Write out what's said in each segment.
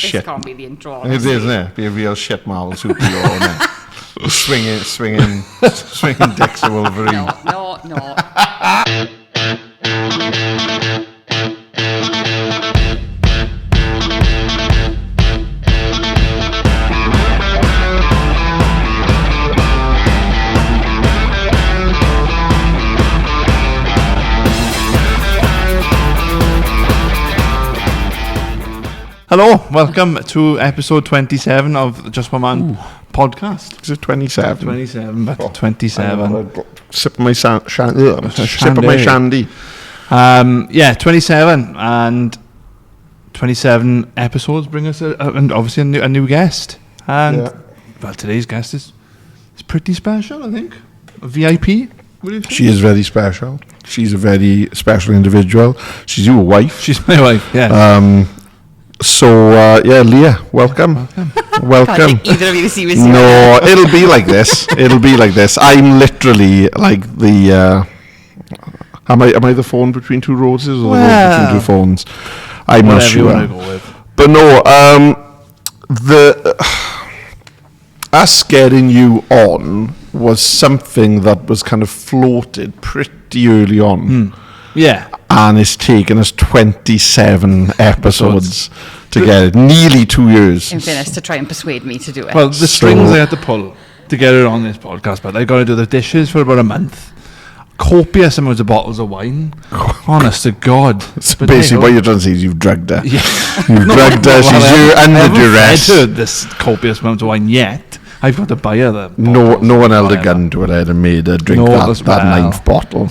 This can't be the intro, It honestly. is, isn't it? Be a real shit Marvel superhero, isn't it? swinging dicks to Wolverine. No. Hello, welcome to episode 27 of the Just One Man podcast. Is it 27? 27, but 27. Sip my shandy. Yeah, 27, and 27 episodes bring us and obviously a new guest. And well, today's guest is pretty special, I think. A VIP. She is very special. She's a very special individual. She's your wife. She's my wife. Yeah. Leah, welcome. Can't either of you see me. No, it'll be like this. I'm literally like the. Am I the phone between two roses or the rose between two phones? I'm not sure. You go with. But no, us getting you on was something that was kind of floated pretty early on. Yeah. And it's taken us 27 episodes to get it. Nearly 2 years. In fairness, to try and persuade me to do it. Well, the strings I had to pull to get her on this podcast, but I got to do the dishes for about a month. Copious amounts of bottles of wine. Honest to God. So basically, what you're trying to say is you've drugged her. Yeah. You've drugged her. She's under duress. I haven't fed her this copious amount of wine yet. I've got to buy her the No one held a gun to her head and made her drink that ninth bottle.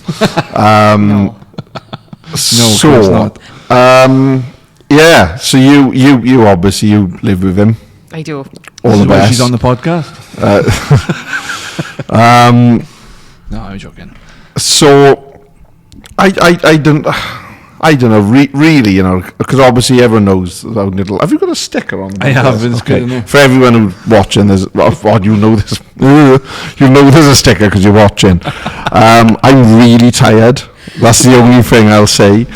Yeah. So you obviously you live with him. I do. All the best. She's on the podcast. No, I'm joking. So I don't know really, you know, because obviously everyone knows how little. Have you got a sticker on? I have. It's good enough. For everyone who's watching, there's you know this. You know there's a sticker because you're watching. I'm really tired. That's the only thing I'll say.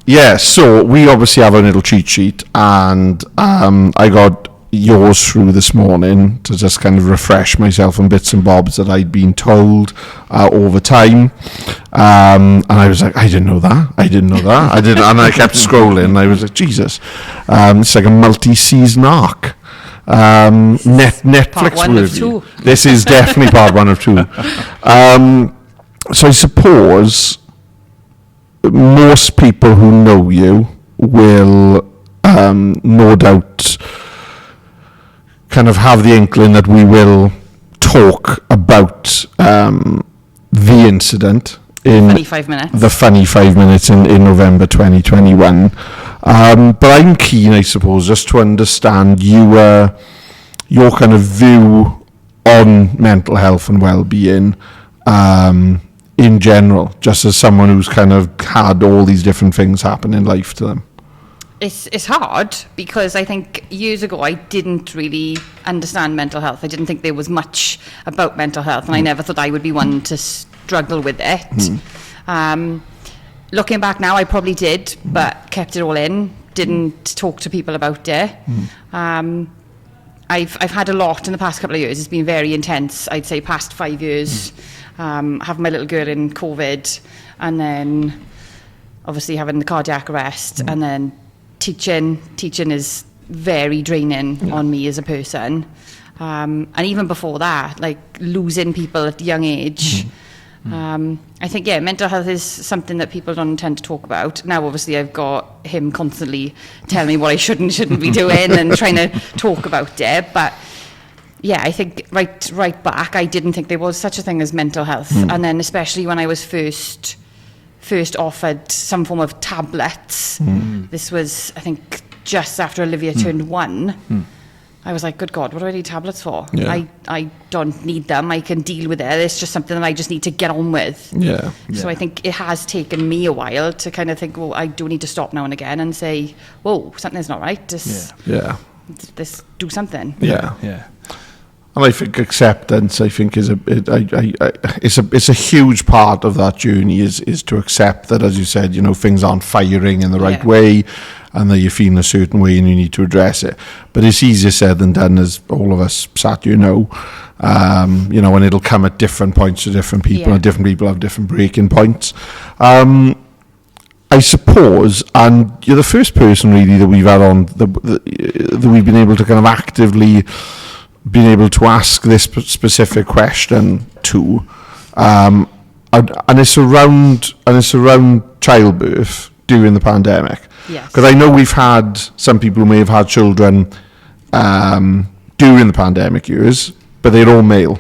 Yeah, so we obviously have a little cheat sheet, and I got yours through this morning to just kind of refresh myself on bits and bobs that I'd been told over time. And I was like, I didn't know that. And I kept scrolling, and I was like, Jesus. It's like a multi-season arc. Netflix Part one of two. This is definitely part one of two. So I suppose most people who know you will no doubt kind of have the inkling that we will talk about the incident in Funny 5 minutes. the funny 5 minutes in November 2021. But I'm keen, I suppose, just to understand your kind of view on mental health and well-being in general, just as someone who's kind of had all these different things happen in life to them. It's hard because I think years ago I didn't really understand mental health. I didn't think there was much about mental health, and I never thought I would be one to struggle with it. Looking back now, I probably did, but kept it all in. Didn't talk to people about it. I've had a lot in the past couple of years. It's been very intense. I'd say past 5 years. Having my little girl in COVID, and then obviously having the cardiac arrest, and then teaching is very draining on me as a person. And even before that, like losing people at a young age. I think, mental health is something that people don't tend to talk about. Now, obviously, I've got him constantly telling me what I shouldn't be doing and trying to talk about it. But yeah, I think right back, I didn't think there was such a thing as mental health. And then especially when I was first offered some form of tablets, this was, I think, just after Olivia turned 1. I was like, good God, what do I need tablets for? Yeah. I don't need them. I can deal with it. It's just something that I just need to get on with. Yeah. So I think it has taken me a while to kind of think, well, I do need to stop now and again and say, whoa, something's not right. Just do something. Yeah. Yeah. And I think acceptance, I think, is it's a huge part of that journey is to accept that, as you said, you know, things aren't firing in the right way. and that you're feeling a certain way and you need to address it. But it's easier said than done, as all of us sat, you know, and it'll come at different points to different people, and different people have different breaking points. I suppose, and you're the first person really that we've had on that we've been able to kind of actively been able to ask this specific question to, and it's around childbirth during the pandemic. Yes. Because I know we've had some people who may have had children during the pandemic years, but they're all male.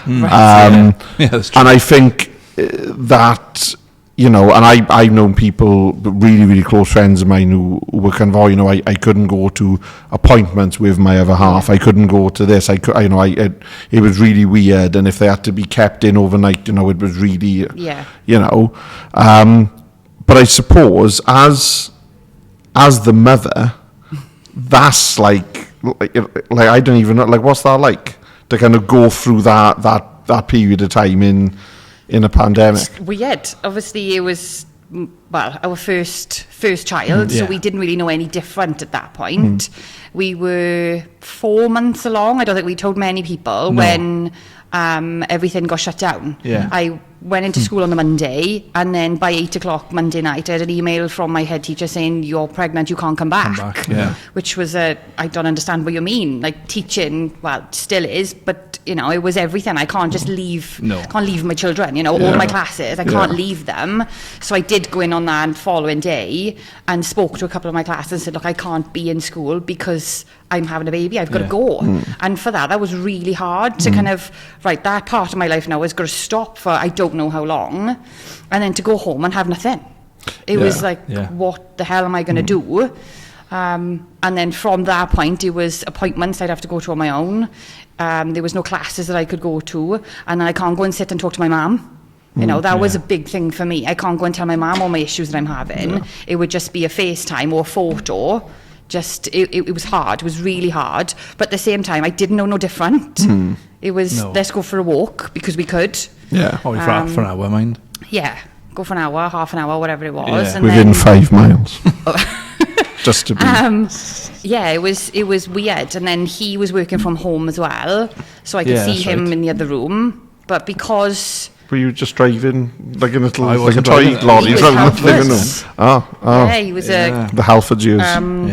Right. That's true. And I think that, and I've known people, really, really close friends of mine who were kind of, I couldn't go to appointments with my other half. I couldn't go to this. It was really weird. And if they had to be kept in overnight, it was really, but I suppose as the mother, that's like I don't even know, what's that like to kind of go through that period of time in a pandemic? It's weird. Obviously, it was our first child, so we didn't really know any different at that point. We were 4 months along. I don't think we told many people when everything got shut down. Yeah. I went into school on the Monday, and then by 8 o'clock Monday night, I had an email from my head teacher saying, "You're pregnant, you can't come back." Which was I don't understand what you mean. Like, teaching, well, still is, but it was everything. I can't just leave. Can't leave my children. All my classes, I can't leave them. So I did go in on that following day and spoke to a couple of my classes and said, "Look, I can't be in school because I'm having a baby. I've got to go." And for that was really hard to kind of, right, that part of my life now is going to stop for I don't know how long, and then to go home and have nothing. It was like, what the hell am I going to do? And then from that point, it was appointments I'd have to go to on my own. There was no classes that I could go to, and then I can't go and sit and talk to my mum. That was a big thing for me. I can't go and tell my mum all my issues that I'm having. It would just be a FaceTime or a photo. It was hard. It was really hard. But at the same time, I didn't know no different. It was, let's go for a walk because we could. Yeah. For an hour, mind. Yeah. Go for an hour, half an hour, whatever it was. Yeah. And Within then, 5 miles. Just to be. It was weird. And then he was working from home as well. So I could see him in the other room. But because... Were you just driving like a little, I like a wasn't toy driving. lorry He was driving the living room? helpless. Oh. he was The Halfords years. I don't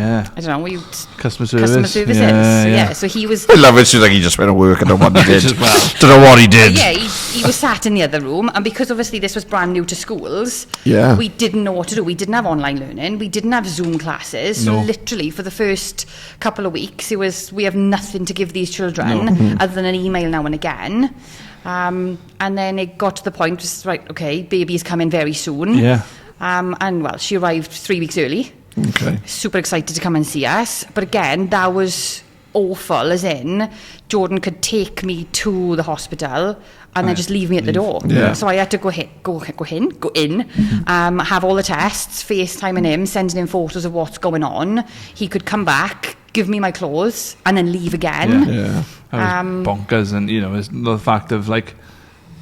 know, Customer customer service. services. So he was... I love it. She's like, he just went to work. I don't know what he did. Just, Don't know what he did. Yeah, he was sat in the other room, and because obviously this was brand new to schools, Yeah. we didn't know what to do. We didn't have online learning. We didn't have Zoom classes. So literally for the first couple of weeks, we have nothing to give these children other than an email now and again. And then it got to the point, just right, okay, baby's coming very soon. Yeah. And well, she arrived 3 weeks early. Okay. Super excited to come and see us. But again, that was awful, as in Jordan could take me to the hospital and then just leave me at the door. Yeah. So I had to go in, have all the tests, FaceTiming him, sending him photos of what's going on. He could come back, give me my clothes, and then leave again. Yeah. That was bonkers, and it's the fact of like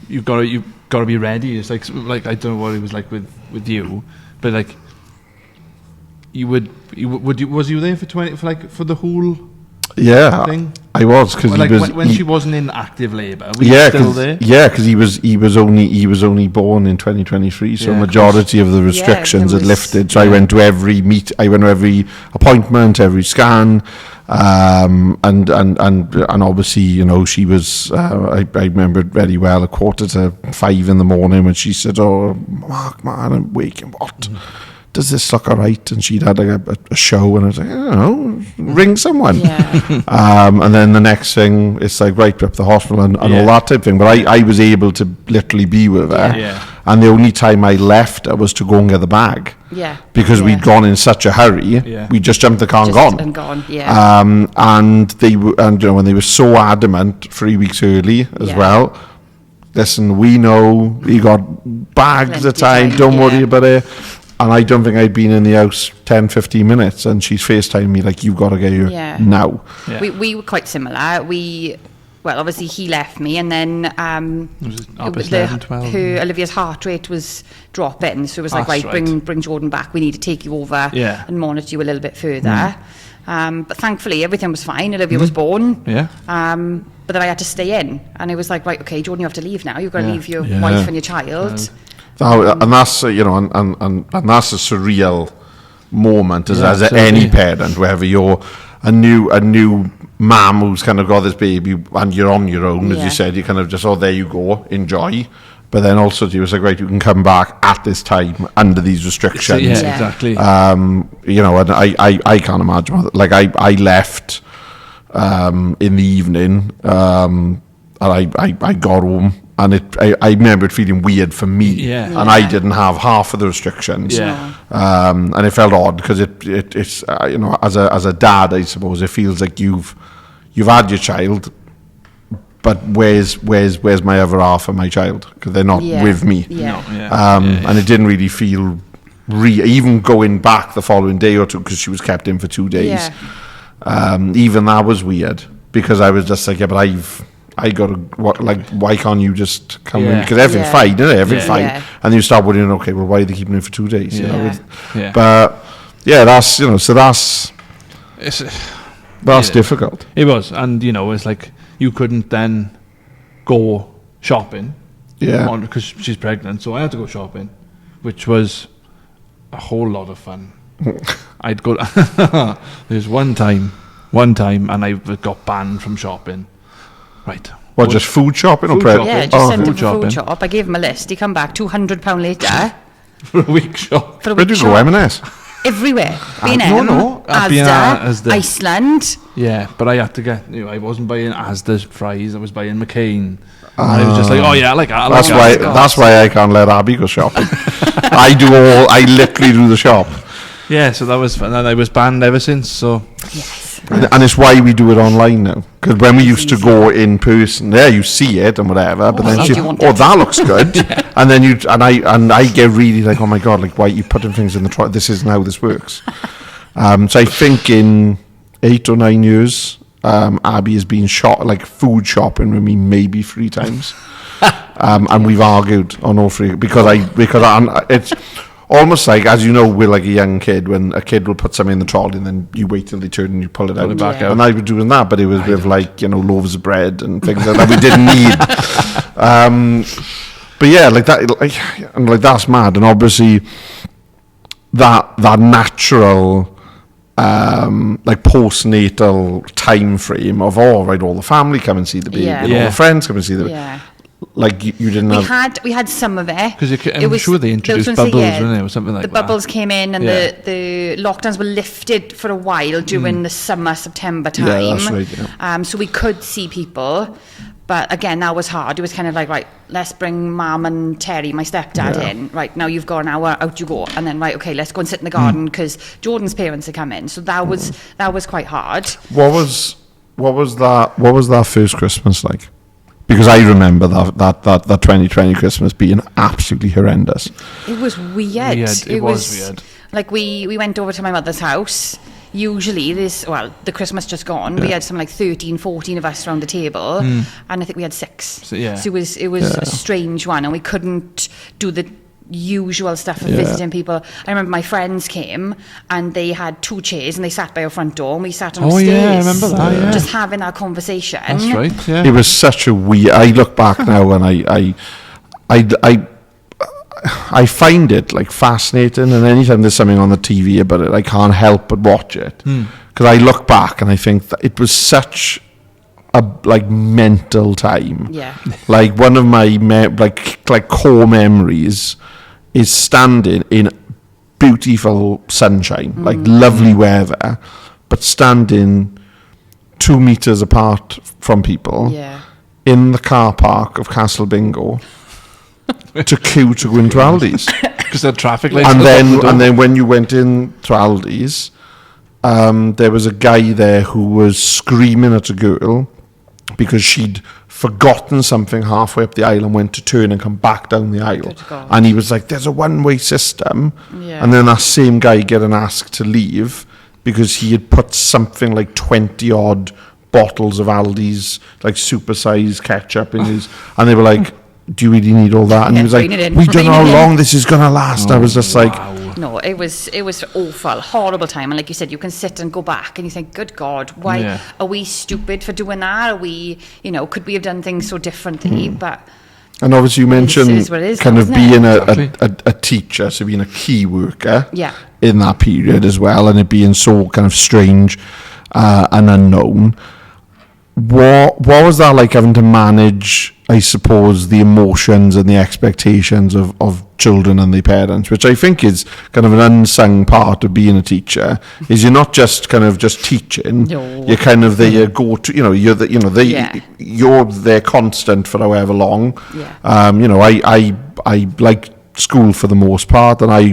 you've got to be ready. It's like I don't know what it was like with you, but like was you there for the whole thing? I was, because Like he was when she wasn't in active labour. Were you still there? Yeah, because he was only born in 2023, so majority of the restrictions had lifted. So I went to every every appointment, every scan, and obviously she was. I remember it very well. 4:45 in the morning when she said, "Oh, Mark, man, I'm waking. What? Does this look all right?" And she'd had like a show, and I was like, I don't know, ring someone. Yeah. And then the next thing, it's like right up the hospital and all that type of thing. But I was able to literally be with her. Yeah. And the only time I left her was to go and get the bag. Yeah. Because we'd gone in such a hurry. Yeah. We just jumped the car and gone. And gone, yeah. And they were, when they were so adamant 3 weeks early as well. Listen, we know you got bags of time. Don't worry about it. And I don't think I'd been in the house 10, 15 minutes, and she's FaceTiming me like, you've got to get here now. Yeah. We were quite similar. well, obviously he left me, and then Olivia's heart rate was dropping, so it was like, bring Jordan back. We need to take you over and monitor you a little bit further. But thankfully, everything was fine. Olivia was born. Yeah. But then I had to stay in, and it was like, right, okay, Jordan, you have to leave now. You've got to leave your wife and your child. And that's and that's a surreal moment as any parent, whether you're a new mum who's kind of got this baby and you're on your own, as you said, you kind of just, there you go, enjoy. But then also you was like, right, you can come back at this time under these restrictions. Yeah, exactly. And I can't imagine. Like I left in the evening, and I got home, and I remember it feeling weird for me, and I didn't have half of the restrictions. And it felt odd because it's as a dad, I suppose it feels like you've had your child, but where's my other half of my child, because they're not with me. And it didn't really feel even going back the following day or two, because she was kept in for 2 days. Even that was weird, because I was just like, but I got to, why can't you just come in? Because everything's fine, isn't it? Everything's fine. And you start wondering, okay, well, why are they keeping it for 2 days? But that's, so that's difficult. It was. And, it's like, you couldn't then go shopping. Because she's pregnant. So I had to go shopping, which was a whole lot of fun. I'd go, there's one time, and I got banned from shopping. Right. What, just food shopping or shopping? Yeah, just sent him for food shop. I gave him a list. He come back £200 later. For a week shop. Where did you go, M&S? Everywhere. B&M, Asda, Iceland. Yeah, but I had to get, I wasn't buying Asda's fries, I was buying McCain. And I was just like, I like that. That's why I can't let Abby go shopping. I literally do the shop. Yeah, so that was fun. And I was banned ever since, so. Yes. And it's why we do it online now. Because when we used to go in person, you see it and whatever, but then that looks good. And then I get really like, oh my God, like, why are you putting things in the trolley? This isn't how this works. So I think in 8 or 9 years, Abby has been food shopping with me maybe 3 times. And we've argued on all 3 because it's almost like, as you know, we're like a young kid, when a kid will put something in the trolley and then you wait till they turn and you pull it out. Back out. And I was doing that, but it was with loaves of bread and things like that we didn't need. But yeah, like that, and like that's mad. And obviously that natural postnatal time frame of all the family come and see the baby and all the friends come and see the baby. Like you didn't have. We had some of it. Because I'm sure they introduced bubbles, didn't they, or something like that. The bubbles came in, and the lockdowns were lifted for a while during the summer, September time. Yeah, that's right. Yeah. So we could see people, but again, that was hard. It was kind of like, right, let's bring Mum and Terry, my stepdad, in. Right, now you've got an hour, out you go, and then okay, let's go and sit in the garden because Jordan's parents are coming. So that was quite hard. What was that first Christmas like? Because I remember that 2020 Christmas being absolutely horrendous. It was weird. It was weird. Like we went over to my mother's house. Usually the Christmas just gone, we had some 13, 14 of us around the table, and I think we had 6. So it was a strange one, and we couldn't do the usual stuff of visiting people. I remember my friends came and they had 2 chairs and they sat by our front door and we sat on the stairs. I remember that. Just having our conversation. That's right. Yeah. It was such a weird. I look back now and I find it fascinating, and anytime there's something on the TV about it, I can't help but watch it because I look back and I think that it was such a mental time. Yeah. One of my core memories is standing in beautiful sunshine, lovely weather, but standing 2 meters apart from people in the car park of Castle Bingo to queue to go into Aldi's. Because the traffic lights. And then when you went in to Aldi's, there was a guy there who was screaming at a girl because she'd forgotten something halfway up the aisle and went to turn and come back down the aisle. And he was like, there's a one-way system. Yeah. And then that same guy getting asked to leave because he had put something 20-odd bottles of Aldi's like supersized ketchup in his, and they were like, do you really need all that? And he was like, we don't know how long this is going to last. I was just like... No, it was awful, horrible time. And like you said, you can sit and go back and you think, good God, why are we stupid for doing that? Are we, could we have done things so differently? But... And obviously you mentioned kind of being a teacher, so being a key worker in that period as well, and it being so kind of strange and unknown. What was that like, having to manage, I suppose, the emotions and the expectations of children and their parents, which I think is kind of an unsung part of being a teacher, is you're not just kind of just teaching, you're kind of their go-to, you're their constant for however long. I like school for the most part, and I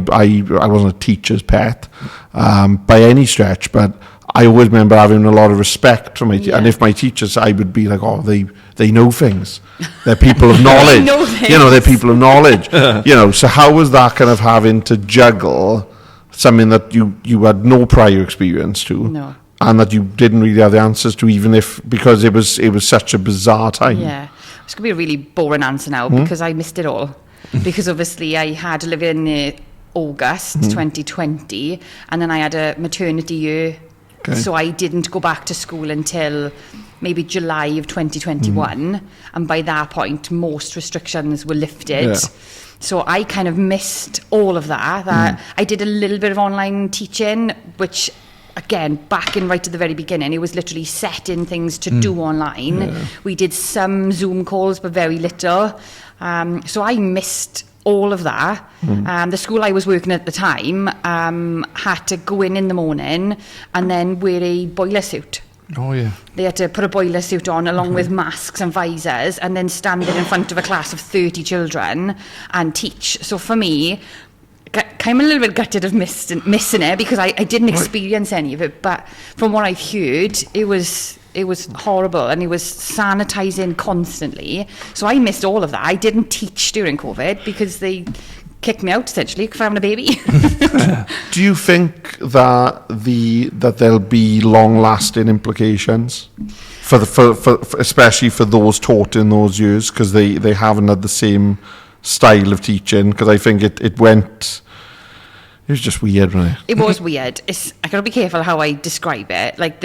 wasn't a teacher's pet by any stretch, but I always remember having a lot of respect for my and if my teachers, I would be like, oh, they know things. They're people of knowledge. They're people of knowledge. So how was that kind of having to juggle something that you had no prior experience to, and that you didn't really have the answers to, even if, because it was such a bizarre time. Yeah, it's going to be a really boring answer now because I missed it all. Because obviously I had to live in August 2020, and then I had a maternity year. Okay. So I didn't go back to school until maybe July of 2021. And by that point, most restrictions were lifted. Yeah. So I kind of missed all of that. I did a little bit of online teaching, which, again, back in right at the very beginning, it was literally setting things to do online. Yeah. We did some Zoom calls, but very little. So I missed all of that. The school I was working at the time had to go in the morning and then wear a boiler suit. Oh, yeah. They had to put a boiler suit on along with masks and visors, and then stand in front of a class of 30 children and teach. So for me, I'm a little bit gutted of missing it, because I didn't experience any of it. But from what I've heard, it was horrible, and it was sanitising constantly. So I missed all of that. I didn't teach during COVID because they kicked me out, essentially, for having a baby. Do you think that there'll be long-lasting implications for especially for those taught in those years, because they haven't had the same style of teaching? Because I think it went... It was just weird, wasn't it? It was weird. I got to be careful how I describe it. Like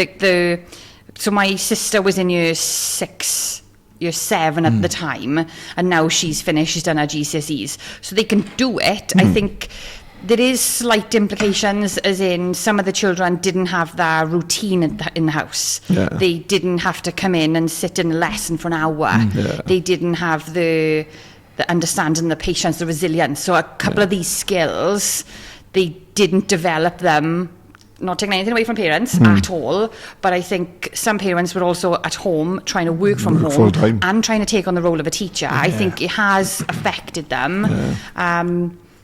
so my sister was in year 6, year 7 at the time, and now she's finished. She's done her GCSEs, so they can do it. I think there is slight implications, as in some of the children didn't have their routine in the house. Yeah. They didn't have to come in and sit in a lesson for an hour. They didn't have the understanding, the patience, the resilience. So a couple of these skills, they didn't develop them. Not taking anything away from parents at all, but I think some parents were also at home trying to work from home full-time and trying to take on the role of a teacher. Yeah. I think it has affected them. Yeah.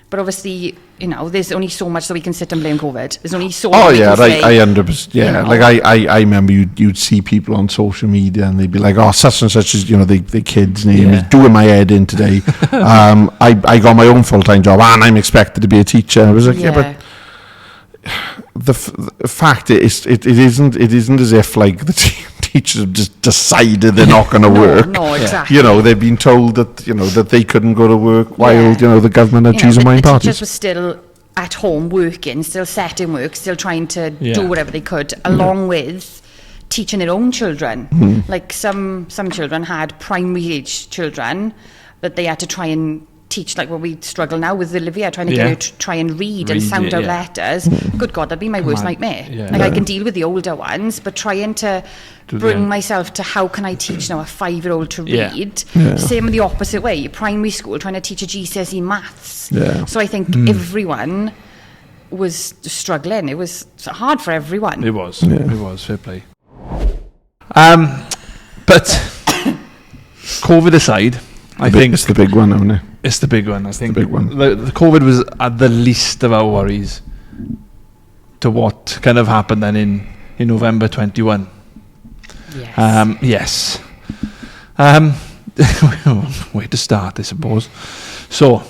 But obviously, there's only so much that we can sit and blame COVID. There's only so much we can say. I understand. Yeah, like I remember you'd see people on social media and they'd be like, oh, such and such is, the kid's name is doing my head in today. I got my own full-time job and I'm expected to be a teacher. I was like, but... The fact is, it isn't as if like the teachers have just decided they're not going to work. No, exactly. They've been told that that they couldn't go to work while the government had choosing mind parties. The teachers were still at home working, still setting work, still trying to do whatever they could, along with teaching their own children. Like some children had primary age children that they had to try and teach, like what we struggle now with Olivia, trying to get her to try and read and sound out letters. Good God, that'd be my worst nightmare. I can deal with the older ones, but trying to bring myself to how can I teach now a 5-year-old to read. Same the opposite way, primary school, trying to teach a GCSE maths. So I think everyone was struggling. It was hard for everyone. It was fair play. But COVID aside, I think it's the big one, isn't it? It's the big one. I think the big one. The COVID was at the least of our worries to what kind of happened then in November 21. Yes. Where to start, I suppose. So,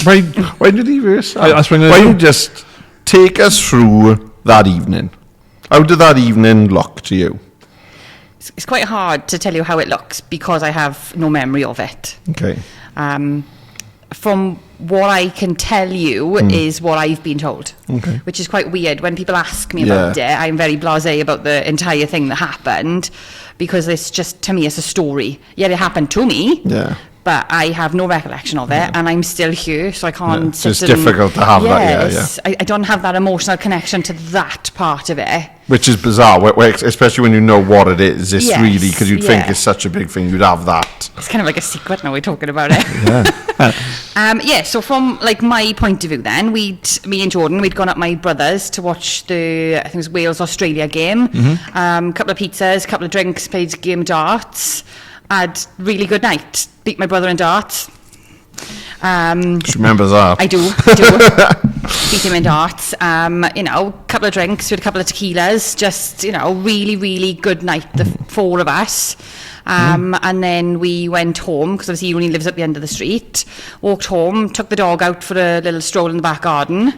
why did he reverse that? Why don't you just take us through that evening? How did that evening look to you? It's quite hard to tell you how it looks because I have no memory of it. Okay. From what I can tell you is what I've been told, Okay. which is quite weird. When people ask me about it, I'm very blasé about the entire thing that happened because it's just, to me, it's a story. Yeah, it happened to me. Yeah. But I have no recollection of it, and I'm still here, so I can't. So it's difficult to have that. Yeah. I don't have that emotional connection to that part of it. Which is bizarre, especially when you know what it is. It's Yes, really, because you'd think it's such a big thing, you'd have that. It's kind of like a secret now we're talking about it. So from like my point of view then, me and Jordan, we'd gone up my brother's to watch the, I think it was Wales-Australia game. Couple of pizzas, couple of drinks, played a game of darts. Had really good night. Beat my brother in darts. She remembers that. I do. Beat him in darts. Couple of drinks, we had a couple of tequilas. Just, really, really good night, the four of us. And then we went home, because obviously he only lives at the end of the street. Walked home, took the dog out for a little stroll in the back garden.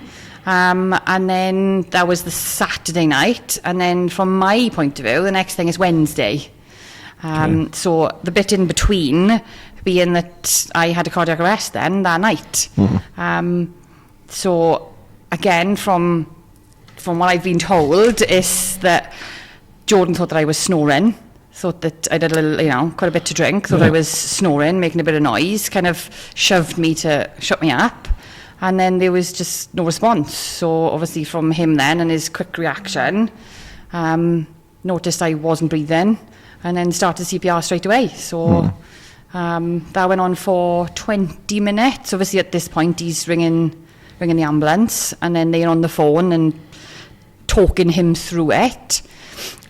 And then that was the Saturday night. And then from my point of view, the next thing is Wednesday. So the bit in between being that I had a cardiac arrest then that night. So again, from what I've been told, is that Jordan thought that I was snoring, thought that I did a little, quite a bit to drink, thought I was snoring, making a bit of noise, kind of shoved me to shut me up. And then there was just no response. So obviously from him then and his quick reaction, noticed I wasn't breathing. And then started CPR straight away. So that went on for 20 minutes. Obviously, at this point, he's ringing the ambulance, and then they're on the phone and talking him through it.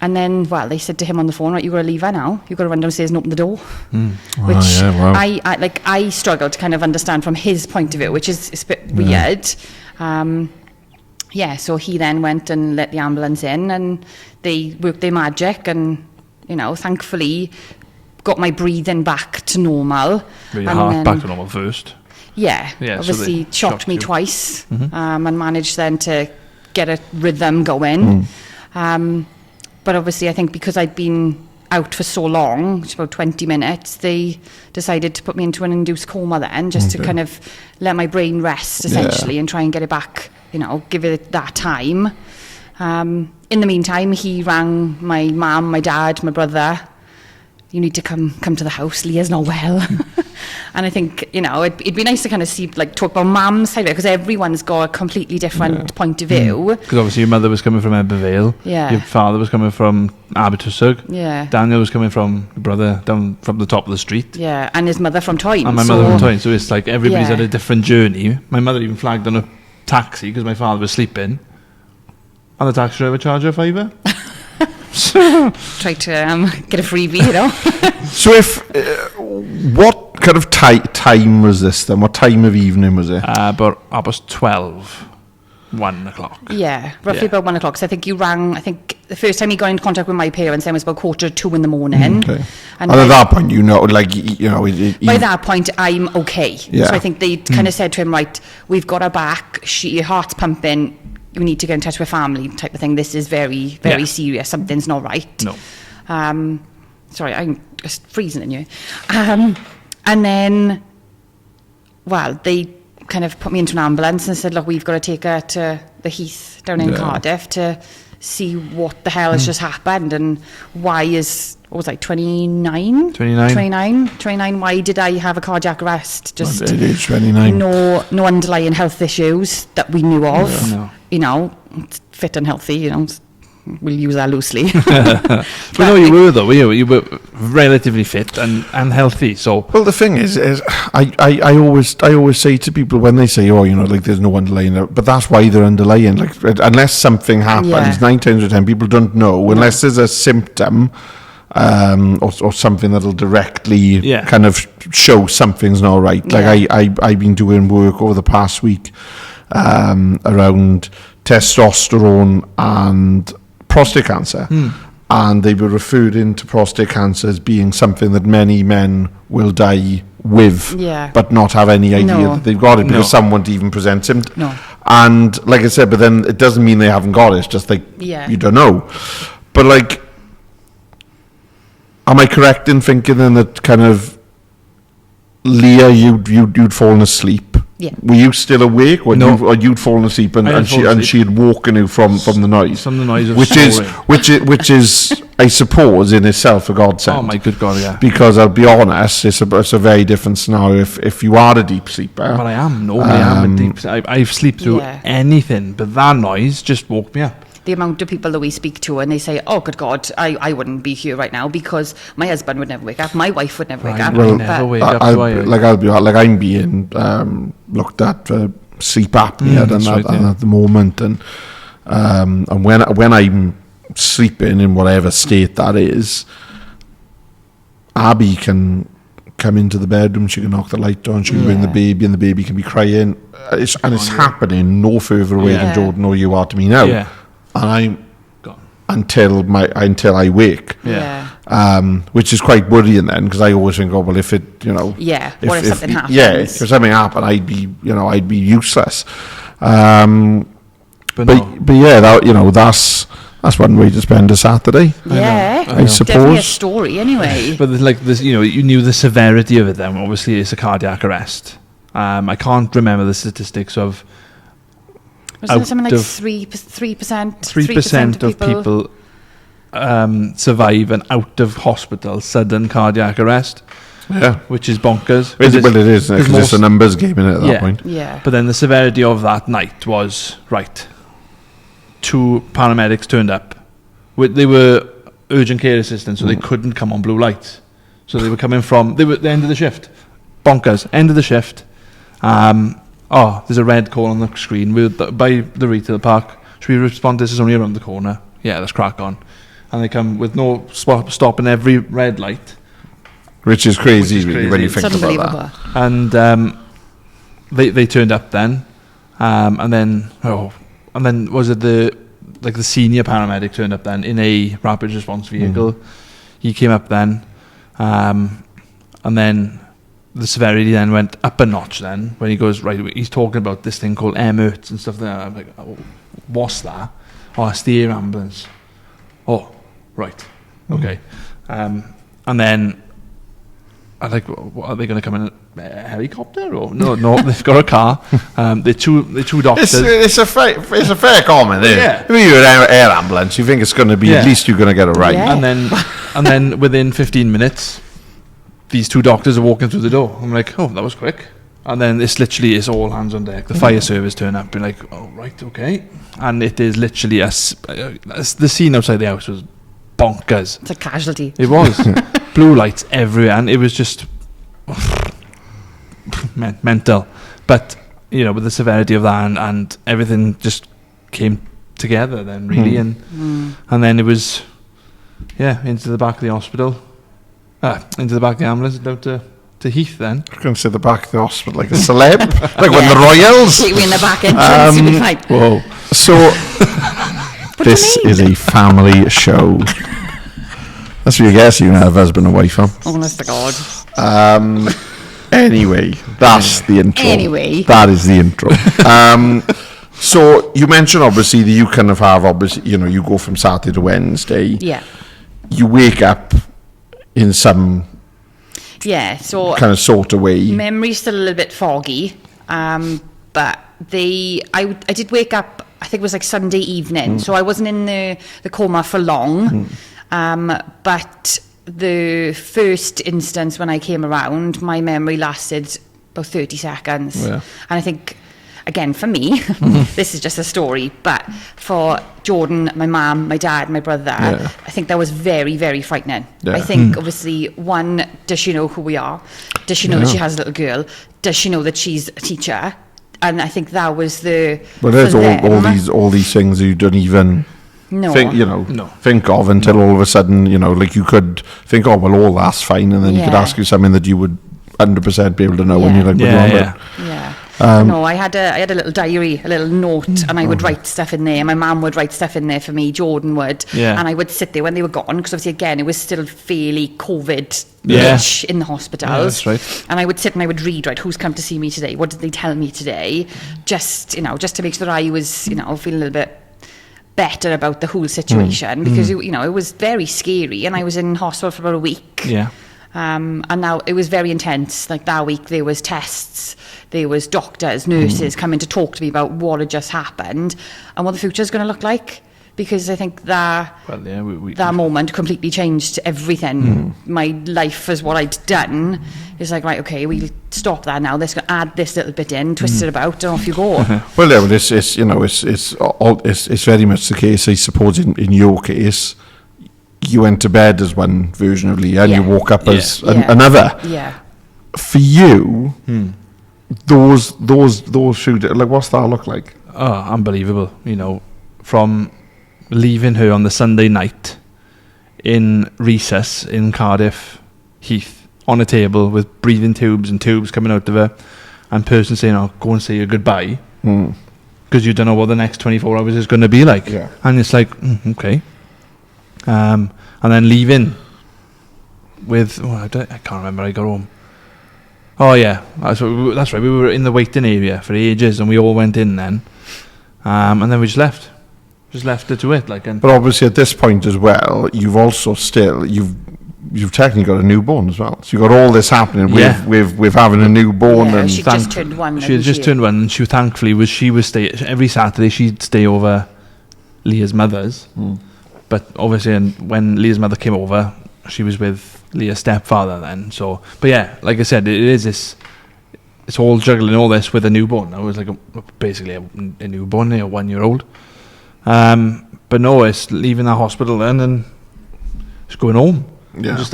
And then, they said to him on the phone, right, you've got to leave her now. You've got to run downstairs and open the door. Which I struggled to kind of understand from his point of view, which is a bit weird. So he then went and let the ambulance in, and they worked their magic and, thankfully got my breathing back to normal. Your heart back to normal first. Yeah, obviously so shocked me twice and managed then to get a rhythm going. But obviously I think because I'd been out for so long, about 20 minutes, they decided to put me into an induced coma then, just to kind of let my brain rest essentially and try and get it back, give it that time. In the meantime, he rang my mum, my dad, my brother. You need to come to the house. Leah's not well. And I think, it'd be nice to kind of see, talk about mum's side of it, because everyone's got a completely different point of view. Because obviously your mother was coming from Ebbw Vale. Yeah. Your father was coming from Abertwysig. Yeah. Daniel was coming from your brother down from the top of the street. Yeah, and his mother from Tyne. And my mother from Tyne. So it's like everybody's had a different journey. My mother even flagged on a taxi because my father was sleeping. And the taxi driver charged her a £5. Try to get a freebie, So if what kind of time was this then? What time of evening was it? About 12, 1 o'clock. Yeah, roughly about 1 o'clock. So I think you rang, the first time you got in contact with my parents then was about 1:45 in the morning. Okay. And at that point, by that point, I'm okay. Yeah. So I think they kind of said to him, right, we've got her back, your heart's pumping, you need to get in touch with family type of thing. This is very, very serious. Something's not right. No. Sorry, I'm just freezing in you. And then, they kind of put me into an ambulance and said, look, we've got to take her to the Heath down in Cardiff to see what the hell has just happened and why is, 29, why did I have a cardiac arrest? Just at age 29. No underlying health issues that we knew of. No. Fit and healthy, we'll use that loosely. But no, you were though. You were relatively fit and healthy. So well, the thing is I always say to people when they say, there's no underlying, but that's why they're underlying. Unless something happens, 9 times out of 10 people don't know unless there's a symptom. Or something that'll directly kind of show something's not right. I've been doing work over the past week around testosterone and prostate cancer, and they were referred into prostate cancer as being something that many men will die with, but not have any idea that they've got it because someone even presents him. And like I said, but then it doesn't mean they haven't got it. It's just like you don't know. But like, am I correct in thinking then that kind of Leah, you'd fallen asleep? Yeah. Were you still awake, or No. you'd fallen asleep and she had woken you from the noise? From the noise of which snoring. which is I suppose in itself a godsend. Oh my good God, yeah. Because I'll be honest, it's a very different scenario if you are a deep sleeper. But I am. Normally I'm a deep... I've slept through anything, but that noise just woke me up. The amount of people that we speak to and they say, oh, good God, I wouldn't be here right now because my husband would never wake up, my wife would never wake up. Well, never wake up, I'm being looked at for sleep apnea at the moment, and when I'm sleeping in whatever state that is, Abby can come into the bedroom, she can knock the light on, she can bring the baby, and the baby can be crying. It's happening no further away than Jordan or you are to me now. Yeah. And I'm until I wake. Which is quite worrying then, because I always think, oh well, if it, what if something happens? Yeah, if something happened, I'd be useless. But yeah, that's one way to spend a Saturday. Yeah, I suppose. Definitely a story anyway. But like this, you knew the severity of it then. Obviously, it's a cardiac arrest. I can't remember the statistics of. Was it something like 3%? 3% of people survive an out of hospital sudden cardiac arrest. Yeah, which is bonkers. Well, it is, because it's a numbers game in it at that point. Yeah. But then the severity of that night was, right, 2 paramedics turned up. They were urgent care assistants, so they couldn't come on blue lights. So they were coming from the end of the shift. Bonkers. End of the shift. There's a red call on the screen. We're by the retail park. Should we respond? This is only around the corner. Yeah, let's crack on. And they come with no stop in every red light. Which is crazy, really, when you think about that. And they turned up then. And then was it the senior paramedic turned up then in a rapid response vehicle. He came up then. And then the severity then went up a notch then when he goes, right, he's talking about this thing called EMS and stuff like that. I'm like, oh, what's that? Oh, it's the air ambulance. Oh, right. Okay. And then I'm like, what, are they going to come in a helicopter? Or no, they've got a car. The two doctors. It's a fair comment there. Yeah. If you're an air ambulance, you think it's going to be, at least you're going to get it right. Yeah. And then within 15 minutes, these 2 doctors are walking through the door. I'm like, oh, that was quick. And then it's all hands on deck. The fire service turn up, be like, oh, right, okay. And it is literally the scene outside the house was bonkers. It's a casualty. It was. Blue lights everywhere, and it was just mental. But, with the severity of that and everything just came together then, really. And then it was, into the back of the hospital. Into the back of the ambulance, down to Heath then. I was going to say the back of the hospital like a celeb, like when the Royals. Take me in the back entrance, you'll be fine. Whoa. So, this is a family show. That's what you guess you can have husband and wife on. Honest to God. Anyway, that's the intro. Anyway. That is the intro. So, you mentioned obviously that you kind of have, you go from Saturday to Wednesday. Yeah. You wake up in some so kind of sort of way. Memory's still a little bit foggy, but I did wake up, I think it was like Sunday evening, so I wasn't in the coma for long, but the first instance when I came around, my memory lasted about 30 seconds, and I think, again, for me, this is just a story, but for Jordan, my mum, my dad, my brother, I think that was very, very frightening. I think, obviously, one, does she know who we are? Does she know that she has a little girl? Does she know that she's a teacher? And I think that was the... Well, there's all these things you don't even think of until all of a sudden, like you could think, oh, well, all that's fine, and then you could ask you something that you would 100% be able to know when you're like, No, I had a little diary, a little note, and I would write stuff in there. My mum would write stuff in there for me, Jordan would. Yeah. And I would sit there when they were gone, because obviously, again, it was still fairly COVID-ish in the hospitals. Yeah, that's right. And I would sit and I would read, right, who's come to see me today? What did they tell me today? Just to make sure that I was, feeling a little bit better about the whole situation, because, it was very scary, and I was in hospital for about a week. Yeah. And now it was very intense. Like that week, there was tests, there was doctors, nurses coming to talk to me about what had just happened and what the future is going to look like. Because I think that that moment completely changed everything. My life as what I'd done is like, right, okay, we'll stop that now. Let's add this little bit in, twist it about, and off you go. Well, yeah, but it's very much the case. I suppose in your case, you went to bed as one version of Leah, and you woke up as another. Yeah. For you, those shoot, like, what's that look like? Oh, unbelievable! From leaving her on the Sunday night in recess in Cardiff Heath on a table with breathing tubes and tubes coming out of her, and person saying, "Oh, go and say your goodbye," because you don't know what the next 24 hours is going to be like. Yeah. And it's like, okay. And then leaving with, I can't remember, I got home. Oh yeah, that's right, we were in the waiting area for ages, and we all went in then, and then we just left it to it. But obviously at this point as well, you've also you've technically got a newborn as well, so you've got all this happening with having a newborn. Yeah, and she just turned one. She had just turned one, and she would stay every Saturday. She'd stay over Leah's mother's. But obviously, when Leah's mother came over, she was with Leah's stepfather then. So, but yeah, like I said, it's all juggling all this with a newborn. I was like basically a newborn, a 1-year-old. But no, it's leaving the hospital then and just going home. Yeah. Just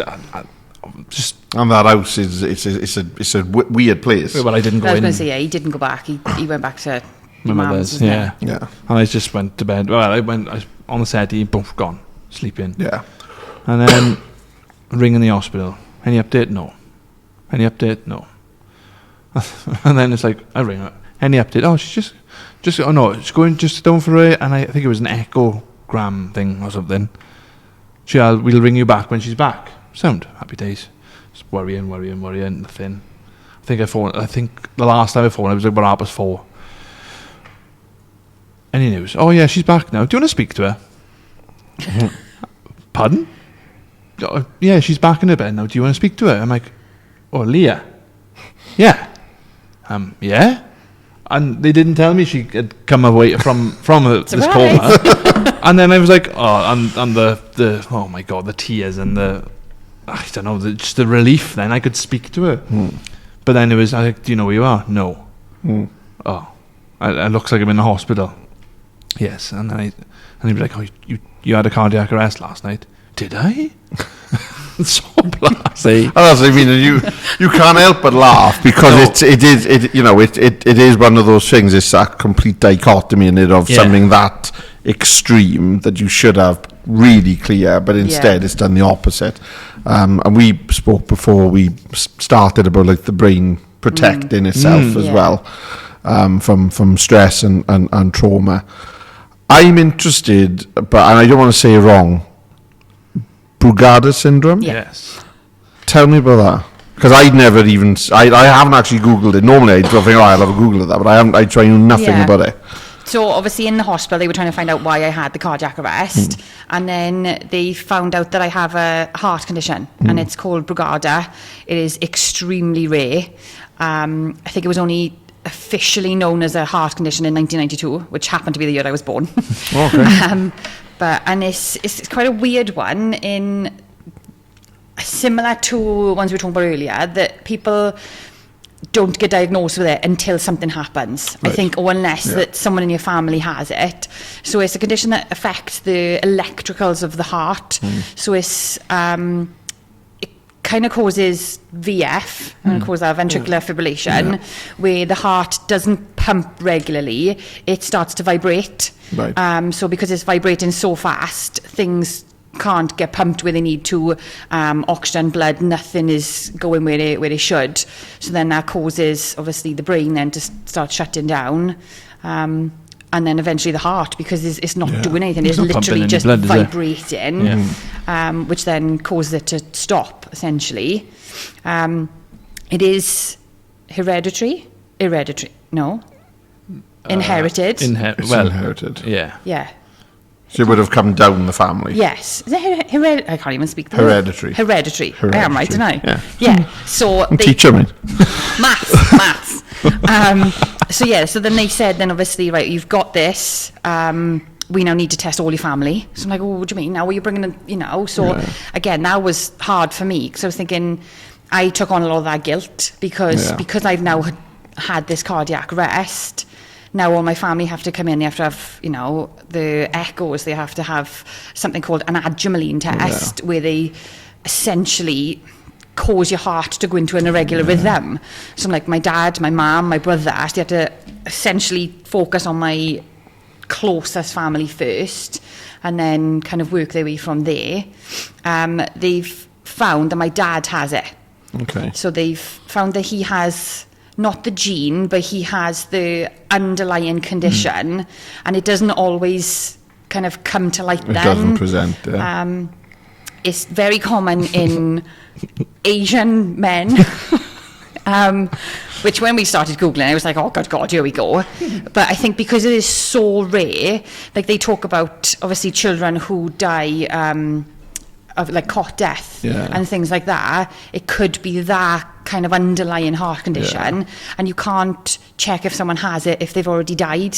and that house it's a weird place. Well, I didn't go in. I was going to say, he didn't go back. He went back to my mother's. Yeah. Yeah. And I just went to bed. Well, I was on the settee, boom, gone, sleeping. Yeah. And then ringing the hospital. Any update? No. Any update? No. And then it's like, I ring her. Any update? Oh, she's just oh no, she's going just down for it. And I think it was an echogram thing or something. We'll ring you back when she's back. Sound, happy days. Just worrying, nothing. I think the last time I phoned, it was about 4:30. Any news? Oh yeah, she's back now. Do you want to speak to her? Pardon? Oh, yeah, she's back in her bed now. Do you want to speak to her? I'm like, oh, Leah. Yeah. Yeah. And they didn't tell me she had come away from this coma. And then I was like, oh, and the oh my god, the tears and I don't know, just the relief. Then I could speak to her. But then I was like, do you know where you are? No. Oh, it looks like I'm in the hospital. Yes, and he'd be like, oh, you had a cardiac arrest last night. Did I? So blasé. I mean, you can't help but laugh because it is one of those things. It's that complete dichotomy in it of something that extreme that you should have really clear, but instead it's done the opposite. And we spoke before we started about like the brain protecting itself as well from stress and trauma. I'm interested, and I don't want to say it wrong. Brugada Syndrome? Yes. Tell me about that. Because I haven't actually Googled it. Normally I'd think, I'll have a Google of that, but I try to know nothing about it. So obviously in the hospital they were trying to find out why I had the cardiac arrest, and then they found out that I have a heart condition, and it's called Brugada. It is extremely rare. I think it was only officially known as a heart condition in 1992, which happened to be the year I was born. Okay. And it's quite a weird one, in similar to ones we were talking about earlier, that people don't get diagnosed with it until something happens, right. I think, or unless that someone in your family has it. So it's a condition that affects the electricals of the heart. So it's it kind of causes VF, and causes ventricular fibrillation, where the heart doesn't pump regularly, it starts to vibrate. Right. So because it's vibrating so fast, things can't get pumped where they need to, oxygen, blood, nothing is going where it should. So then that causes, obviously, the brain then to start shutting down. And then eventually the heart, because it's not doing anything. It's not pumping literally any just blood, is it? vibrating, which then causes it to stop, essentially. It is hereditary? No. Inherited? It's inherited. Yeah. Yeah. So it would have come down the family. Yes. Is it I can't even speak the Hereditary. word. Hereditary. I am right, Hereditary. don't I? Yeah. Yeah. So they, Teacher, mate. maths. So then they said, then obviously, right, you've got this. We now need to test all your family. So I'm like, oh, what do you mean? Now are you bringing in, So again, that was hard for me, because I was thinking, I took on a lot of that guilt because I've now had this cardiac arrest. Now all my family have to come in. They have to have, the echoes. They have to have something called an adrenaline test, where they essentially cause your heart to go into an irregular rhythm. So I'm like, my dad, my mum, my brother, they had to essentially focus on my closest family first, and then kind of work their way from there. They've found that my dad has it. Okay. So they've found that he has not the gene, but he has the underlying condition, and it doesn't always kind of come to light then. It doesn't present. It's very common in Asian men, which when we started Googling, I was like, oh, God, here we go. But I think because it is so rare, like they talk about, obviously, children who die of like cot death and things like that, it could be that kind of underlying heart condition, and you can't check if someone has it if they've already died.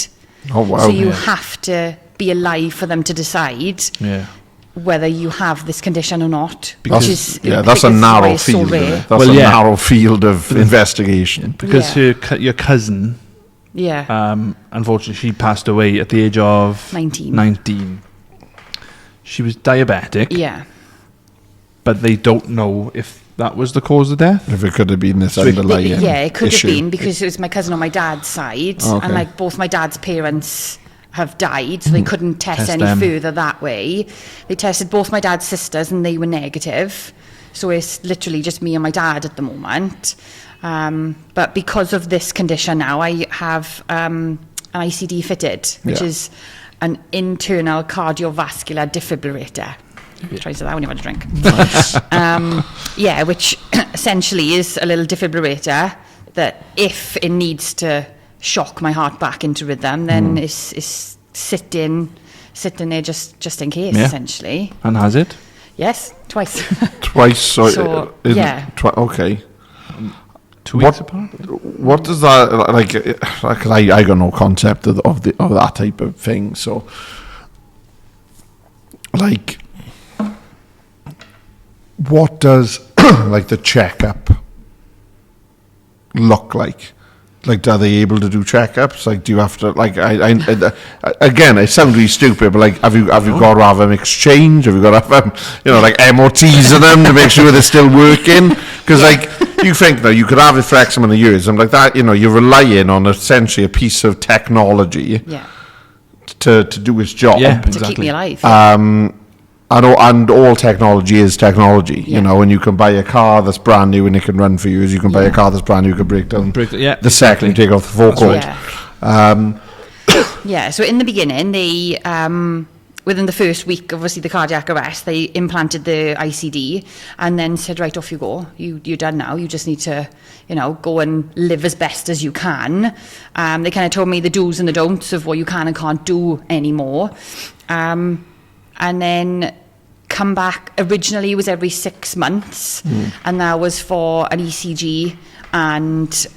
Oh, wow. So you have to be alive for them to decide whether you have this condition or not. That's a narrow field. That's a narrow field of investigation. Because your cousin, unfortunately, she passed away at the age of 19. She was diabetic. Yeah. But they don't know if that was the cause of death. If it could have been this underlying it could issue. have been, because it was my cousin on my dad's side, and like both my dad's parents have died, so they couldn't test any further that way. They tested both my dad's sisters, and they were negative. So it's literally just me and my dad at the moment. But because of this condition now, I have an ICD fitted, which is an internal cardiovascular defibrillator. Try to say that when you've had a drink. Nice. Which essentially is a little defibrillator that, if it needs to shock my heart back into rhythm, then is sitting there just in case, essentially. And has it? Yes, twice. Twice. So okay. 2 weeks apart. What does that like? Because I got no concept of that type of thing. So, like, what does like the checkup look like? Like, are they able to do checkups? Like, do you have to, like, I again, it sounds really stupid, but like, have you got to have them exchange? Have you got to have like MOTs of them to make sure they're still working? Because like, you think, you could have it for X amount of years, and like that, you're relying on essentially a piece of technology to do its job. Yeah, exactly. To keep me alive. And all technology is technology, and you can buy a car that's brand new and it can run for years. You can buy a car that's brand new, you can break down the second you take off the forecourt. So in the beginning, they, within the first week, obviously the cardiac arrest, they implanted the ICD and then said, right, off you go. You're done now. You just need to, go and live as best as you can. They kind of told me the do's and the don'ts of what you can and can't do anymore. And then come back. Originally it was every 6 months, and that was for an ECG and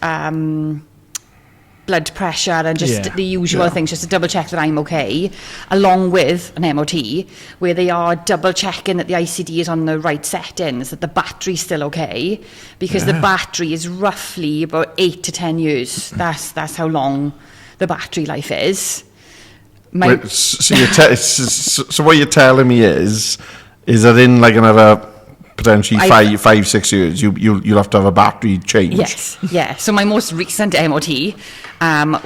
blood pressure and just the usual things, just to double check that I'm okay, along with an MOT where they are double checking that the ICD is on the right settings, that the battery's still okay, because the battery is roughly about 8 to 10 years. That's how long the battery life is. So what you're telling me is that in like another potentially 5-6 years, you'll have to have a battery changed. Yes, yeah. So my most recent MOT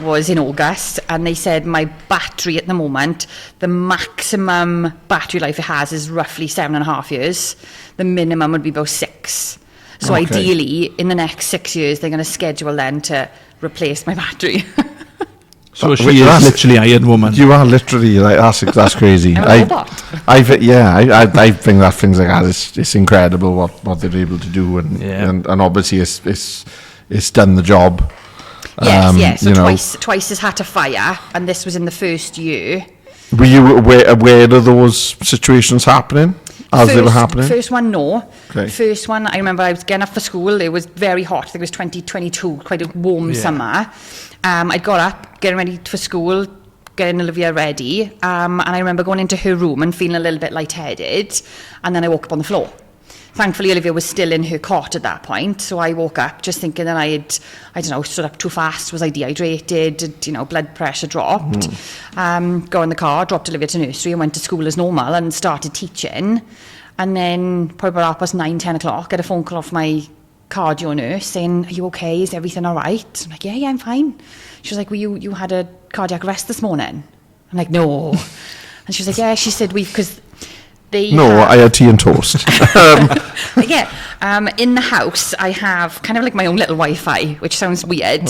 was in August, and they said my battery at the moment, the maximum battery life it has is roughly 7.5 years. The minimum would be about 6. So ideally, in the next 6 years, they're going to schedule then to replace my battery. So she is literally Iron Woman. You are literally like that's crazy. I'm a robot. I think that things like that it's incredible what they're able to do, and obviously it's done the job. Yes. So twice has had to fire, and this was in the first year. Were you aware of those situations happening as they were happening? First one, no. Okay. First one, I remember I was getting up for school. It was very hot. I think it was 2022, quite a warm summer. I got up, getting ready for school, getting Olivia ready, and I remember going into her room and feeling a little bit lightheaded, and then I woke up on the floor. Thankfully, Olivia was still in her cot at that point, so I woke up just thinking that I had, stood up too fast, was I dehydrated, blood pressure dropped. Got in the car, dropped Olivia to nursery and went to school as normal and started teaching. And then probably about 9, 10 o'clock, get a phone call off my cardio nurse saying, "Are you okay? Is everything all right?" I'm like, yeah, I'm fine. She was like, "Well, you had a cardiac arrest this morning?" I'm like, "No." And she was like, "Yeah." She said, because they I had tea and toast. In the house, I have kind of like my own little Wi-Fi, which sounds weird,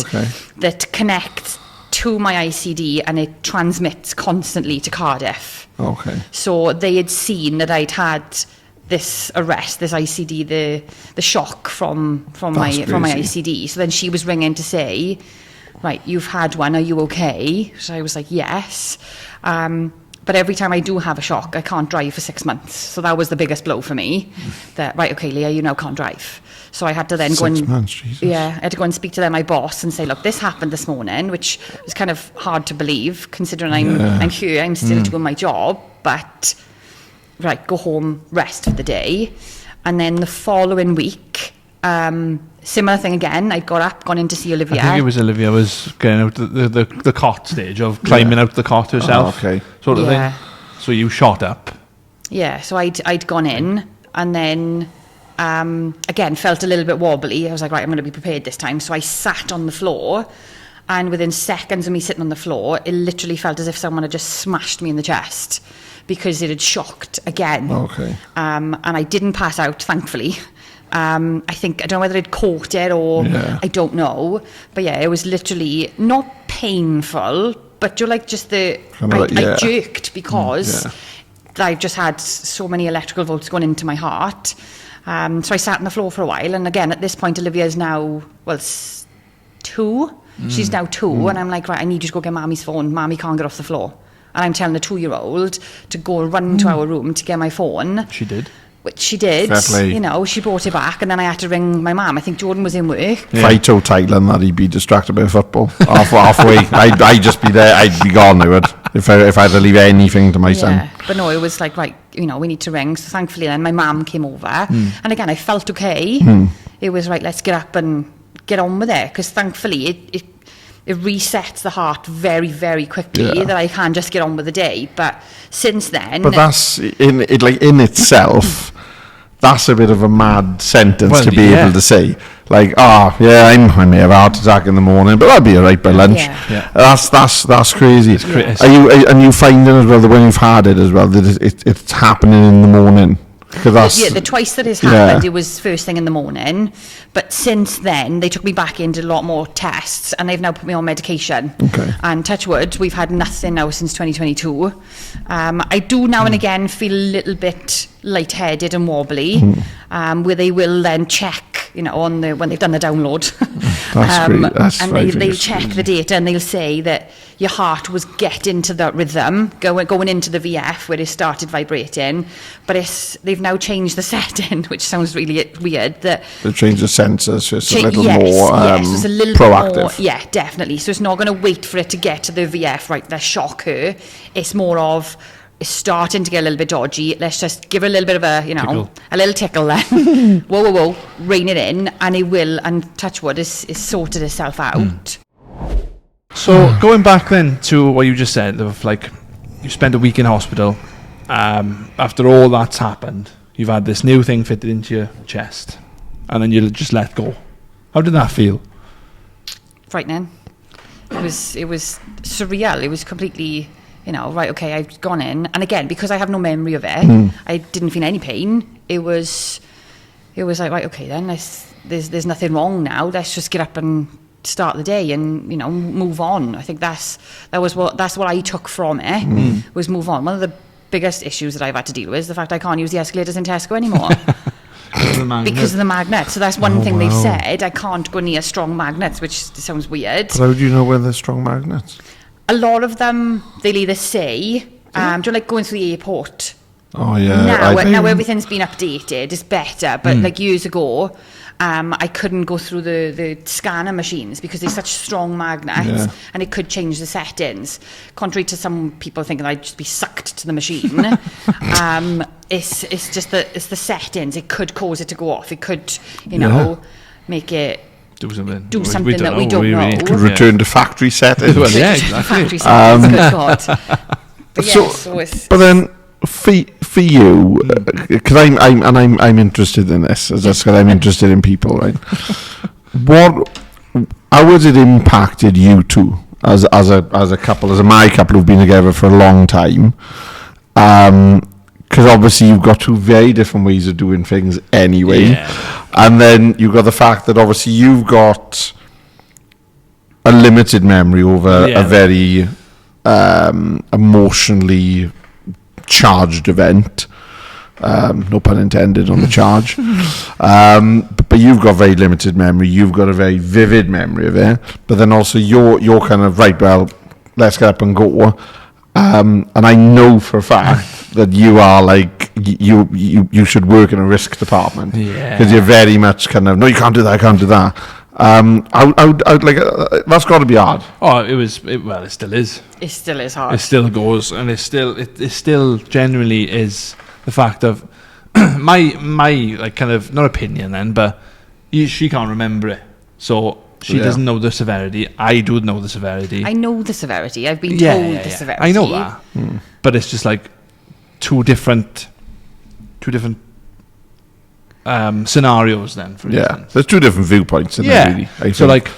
that connects to my ICD and it transmits constantly to Cardiff. Okay. So they had seen that I'd had this arrest, this ICD, the shock from my ICD. So then she was ringing to say, "Right, you've had one. Are you okay?" So I was like, "Yes." But every time I do have a shock, I can't drive for 6 months. So that was the biggest blow for me. That, right, okay, Leah, you now can't drive. So I had to then 6 months, Jesus. I had to go and speak to my boss and say, "Look, this happened this morning," which was kind of hard to believe, considering I'm here, I'm still doing my job, but right, go home, rest for the day. And then the following week, similar thing again. I got up, gone in to see Olivia. I think it was Olivia was getting out the cot stage of climbing out the cot herself. Oh, okay. Sort of thing. So you shot up. Yeah, so I'd gone in and then again felt a little bit wobbly. I was like, right, I'm going to be prepared this time. So I sat on the floor, and within seconds of me sitting on the floor, it literally felt as if someone had just smashed me in the chest because it had shocked again. Okay. And I didn't pass out, thankfully. I don't know whether it caught it or I don't know, but it was literally not painful, but you're like just I jerked because I've just had so many electrical volts going into my heart. So I sat on the floor for a while, and again at this point Olivia is now 2. She's now 2, and I'm like, right, I need you to go get Mammy's phone. Mammy can't get off the floor, and I'm telling the 2-year-old to go run to our room to get my phone. She did. Which she did, she brought it back, and then I had to ring my mum. I think Jordan was in work. If I told Thailand that he'd be distracted by football halfway, I'd just be there. I'd be gone. I would if I had to leave anything to my son. But no, it was like, right, we need to ring. So thankfully, then my mum came over, and again, I felt okay. It was right. Let's get up and get on with it, because thankfully it resets the heart very, very quickly, that I can just get on with the day. But since then... But that's, in itself, that's a bit of a mad sentence to be able to say. Like, I may have a heart attack in the morning, but I'll be all right by lunch. Yeah. That's crazy. Are you finding as well that when you've had it as well, that it's happening in the morning? The twice that has happened, it was first thing in the morning. But since then, they took me back in, did a lot more tests, and they've now put me on medication. Okay. And touch wood, we've had nothing now since 2022. I do now and again feel a little bit lightheaded and wobbly, where they will then check, when they've done the download. And they'll check the data, and they'll say that your heart was getting to that rhythm, going into the VF where it started vibrating, but they've now changed the setting, which sounds really weird. They've changed the sensors, so it's a little more it's a little proactive. More, definitely. So it's not going to wait for it to get to the VF, right, let's shock her. It's more of, it's starting to get a little bit dodgy. Let's just give her a little bit of a little tickle then. whoa, rein it in, and it will, and touch wood, is sorted itself out. So going back then to what you just said, of like, you spent a week in hospital. After all that's happened, you've had this new thing fitted into your chest, and then you just let go. How did that feel? Frightening. It was surreal. It was completely, right, okay, I've gone in. And again, because I have no memory of it, I didn't feel any pain. It was like, right, okay, then there's nothing wrong now. Let's just get up and start the day and, move on. I think that's what I took from it, was move on. One of the biggest issues that I've had to deal with is the fact I can't use the escalators in Tesco anymore. Because of the magnet. So that's one thing they've said. I can't go near strong magnets, which sounds weird. But how do you know where they're strong magnets? A lot of them, they'll either say, do you like going through the airport? Oh, yeah. Now everything's been updated. It's better. But like years ago, I couldn't go through the scanner machines because they're such strong magnets, and it could change the settings. Contrary to some people thinking I'd just be sucked to the machine, it's just it's the settings. It could cause it to go off. It could, make it do something that we don't know. It could return to factory settings. Well, yeah, exactly. Factory settings. Good God. But but then. For you, because I'm interested in this, as that's because I'm interested in people, right? How has it impacted you two as a couple, as my couple who've been together for a long time? Because obviously you've got two very different ways of doing things anyway, and then you've got the fact that obviously you've got a limited memory over a very emotionally charged event, no pun intended on the charge, but you've got very limited memory, you've got a very vivid memory of it, but then also you're kind of, right, well, let's get up and go, and I know for a fact that you are like, you should work in a risk department, because you're very much kind of, no, you can't do that, I can't do that. That's got to be hard. Oh, it still is. It still is hard. It still goes, and it still genuinely is the fact of my like kind of, not opinion then, but she can't remember it, so she doesn't know the severity. I do know the severity. I know the severity. I've been told the severity. I know that, but it's just like two different scenarios then, for instance. There's two different viewpoints in there, really. So like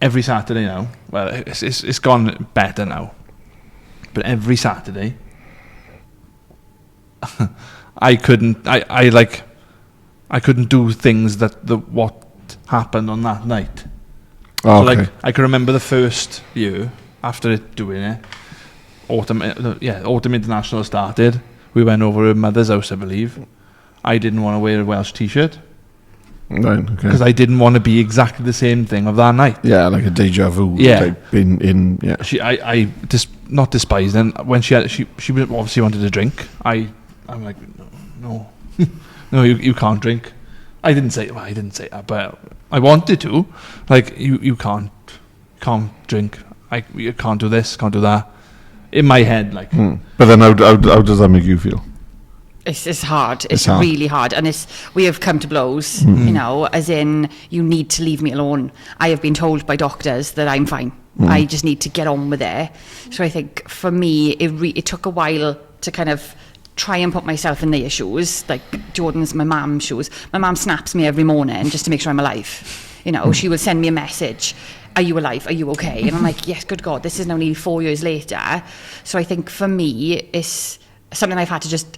every Saturday now, well, it's gone better now, but every Saturday I couldn't do things what happened on that night. So like I can remember the first year after doing it, Autumn International started, we went over her mother's house, I believe. I didn't want to wear a Welsh t-shirt. Right, okay. Because I didn't want to be exactly the same thing of that night. Yeah, like a deja vu. Yeah. Type in. I not despised. And when she obviously wanted to drink, I'm like, no, no, you can't drink. I didn't say that, but I wanted to. Like, you can't drink. You can't do this, can't do that. In my head, like. But then how does that make you feel? It's hard. It's really hard. And we have come to blows, as in, you need to leave me alone. I have been told by doctors that I'm fine. I just need to get on with it. So I think for me, it took a while to kind of try and put myself in their shoes, like Jordan's my mum's shoes. My mum snaps me every morning just to make sure I'm alive. She will send me a message. Are you alive? Are you okay? And I'm like, yes, good God, this is now nearly 4 years later. So I think for me, it's something I've had to just,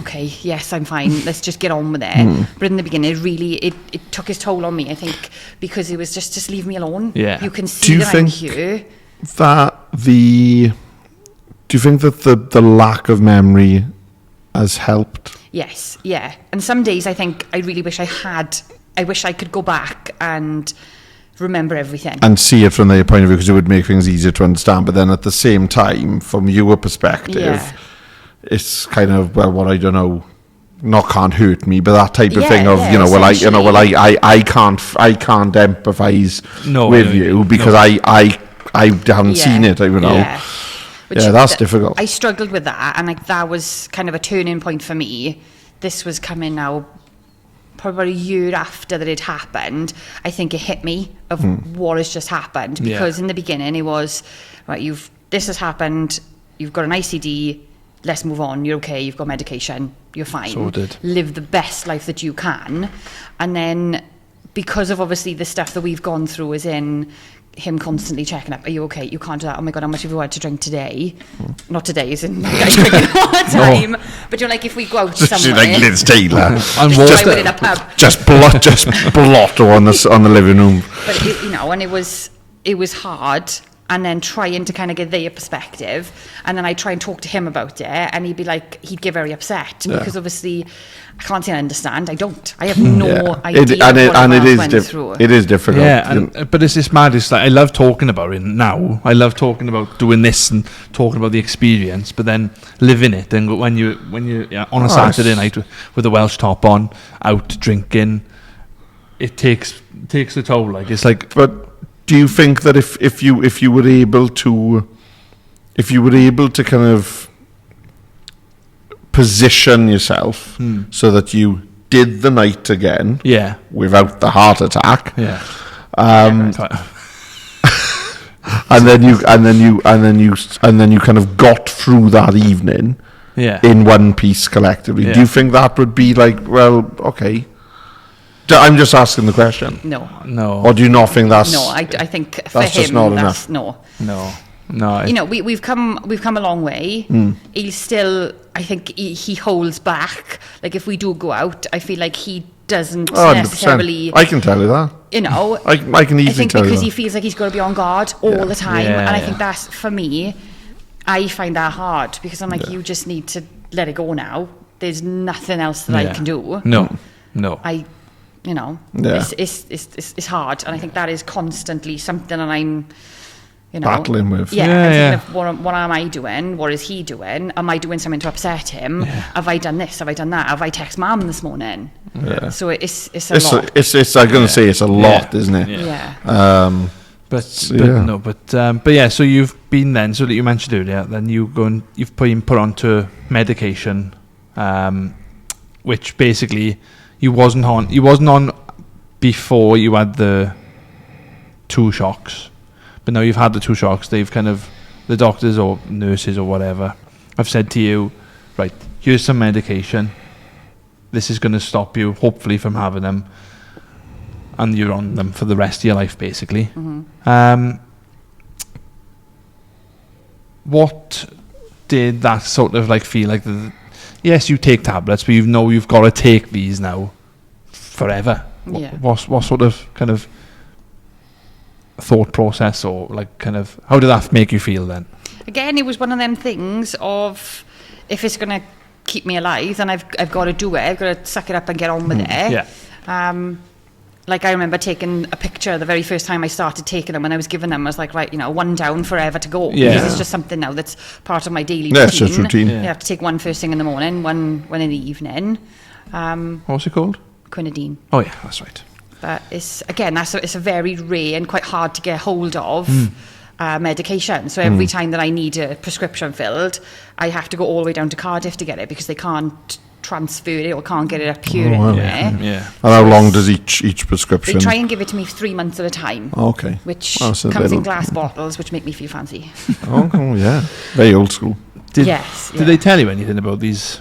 okay, yes, I'm fine. Let's just get on with it. But in the beginning, it took its toll on me, I think, because it was just leave me alone. Yeah. You can see that I'm here. Do you think that the lack of memory has helped? Yes, yeah. And some days I think I really wish I wish I could go back and remember everything. And see it from their point of view, because it would make things easier to understand. But then at the same time, from your perspective, it's kind of, well, what I don't know, not can't hurt me, but that type of thing of, I can't empathise with you because I haven't seen it, that's difficult. I struggled with that, and that was kind of a turning point for me. This was coming now probably a year after that it happened. I think it hit me of what has just happened, because in the beginning it was, right, this has happened, you've got an ICD, let's move on, you're okay, you've got medication, you're fine. Sorted. Live the best life that you can. And then, because of obviously the stuff that we've gone through, as in him constantly checking up, are you okay, you can't do that, oh my god, how much have you had to drink today? Not today, as in I'm drinking all the time. But you're like, if we go out somewhere, like Liz Taylor, just in a pub. just blotto on the living room. But and it was hard. And then trying to kind of get their perspective, and then I try and talk to him about it, and he'd get very upset because obviously I can't say I understand. I don't. I have no idea what I went through. It is difficult. Yeah, but it's mad. It's like I love talking about it now. I love talking about doing this and talking about the experience, but then living it. And when you on a Saturday night with a Welsh top on, out drinking, it takes a toll. Like it's like, but. Do you think that if you were able to kind of position yourself so that you did the night again, without the heart attack, and then you kind of got through that evening, in one piece collectively. Do you think that would be like, well, okay? I'm just asking the question. No. Or do you not think that's... No, I think for that's him, just not that's... enough. No. We've come a long way. He's still... I think he holds back. Like, if we do go out, I feel like he doesn't necessarily... I can tell you that. I can easily tell you that. I think because he feels like he's got to be on guard all the time. And I think that's, for me, I find that hard. Because I'm like, you just need to let it go now. There's nothing else that I can do. No. It's hard, and I think that is constantly something that I'm, battling with. I'm thinking of what am I doing? What is he doing? Am I doing something to upset him? Have I done this? Have I done that? Have I texted Mum this morning? So it's a lot. It's I'm going to say it's a lot, isn't it? But so you've been then, so that you mentioned earlier, then you've been put onto medication, which basically you wasn't on before you had the 2 shocks, but now you've had the 2 shocks. They've kind of, the doctors or nurses or whatever have said to you, right, here's some medication, this is going to stop you hopefully from having them, and you're on them for the rest of your life basically. What did that sort of like feel like? Yes, you take tablets, but you've got to take these now forever. What sort of kind of thought process, or like kind of, how did that make you feel then? Again, it was one of them things of, if it's going to keep me alive, then I've got to do it. I've got to suck it up and get on with it. Like, I remember taking a picture the very first time I started taking them. When I was given them, I was like, right, 1 down, forever to go. Because it's just something now that's part of my daily routine. It's just routine. You have to take one first thing in the morning, one in the evening. What's it called? Quinidine. Oh yeah, that's right. But it's a very rare and quite hard to get hold of medication. So every time that I need a prescription filled, I have to go all the way down to Cardiff to get it, because they can't transfer it or can't get it up here anywhere. And how long does each prescription? They try and give it to me 3 months at a time. Okay. Which comes in glass bottles, which make me feel fancy. Yeah. Very old school. Did they tell you anything about the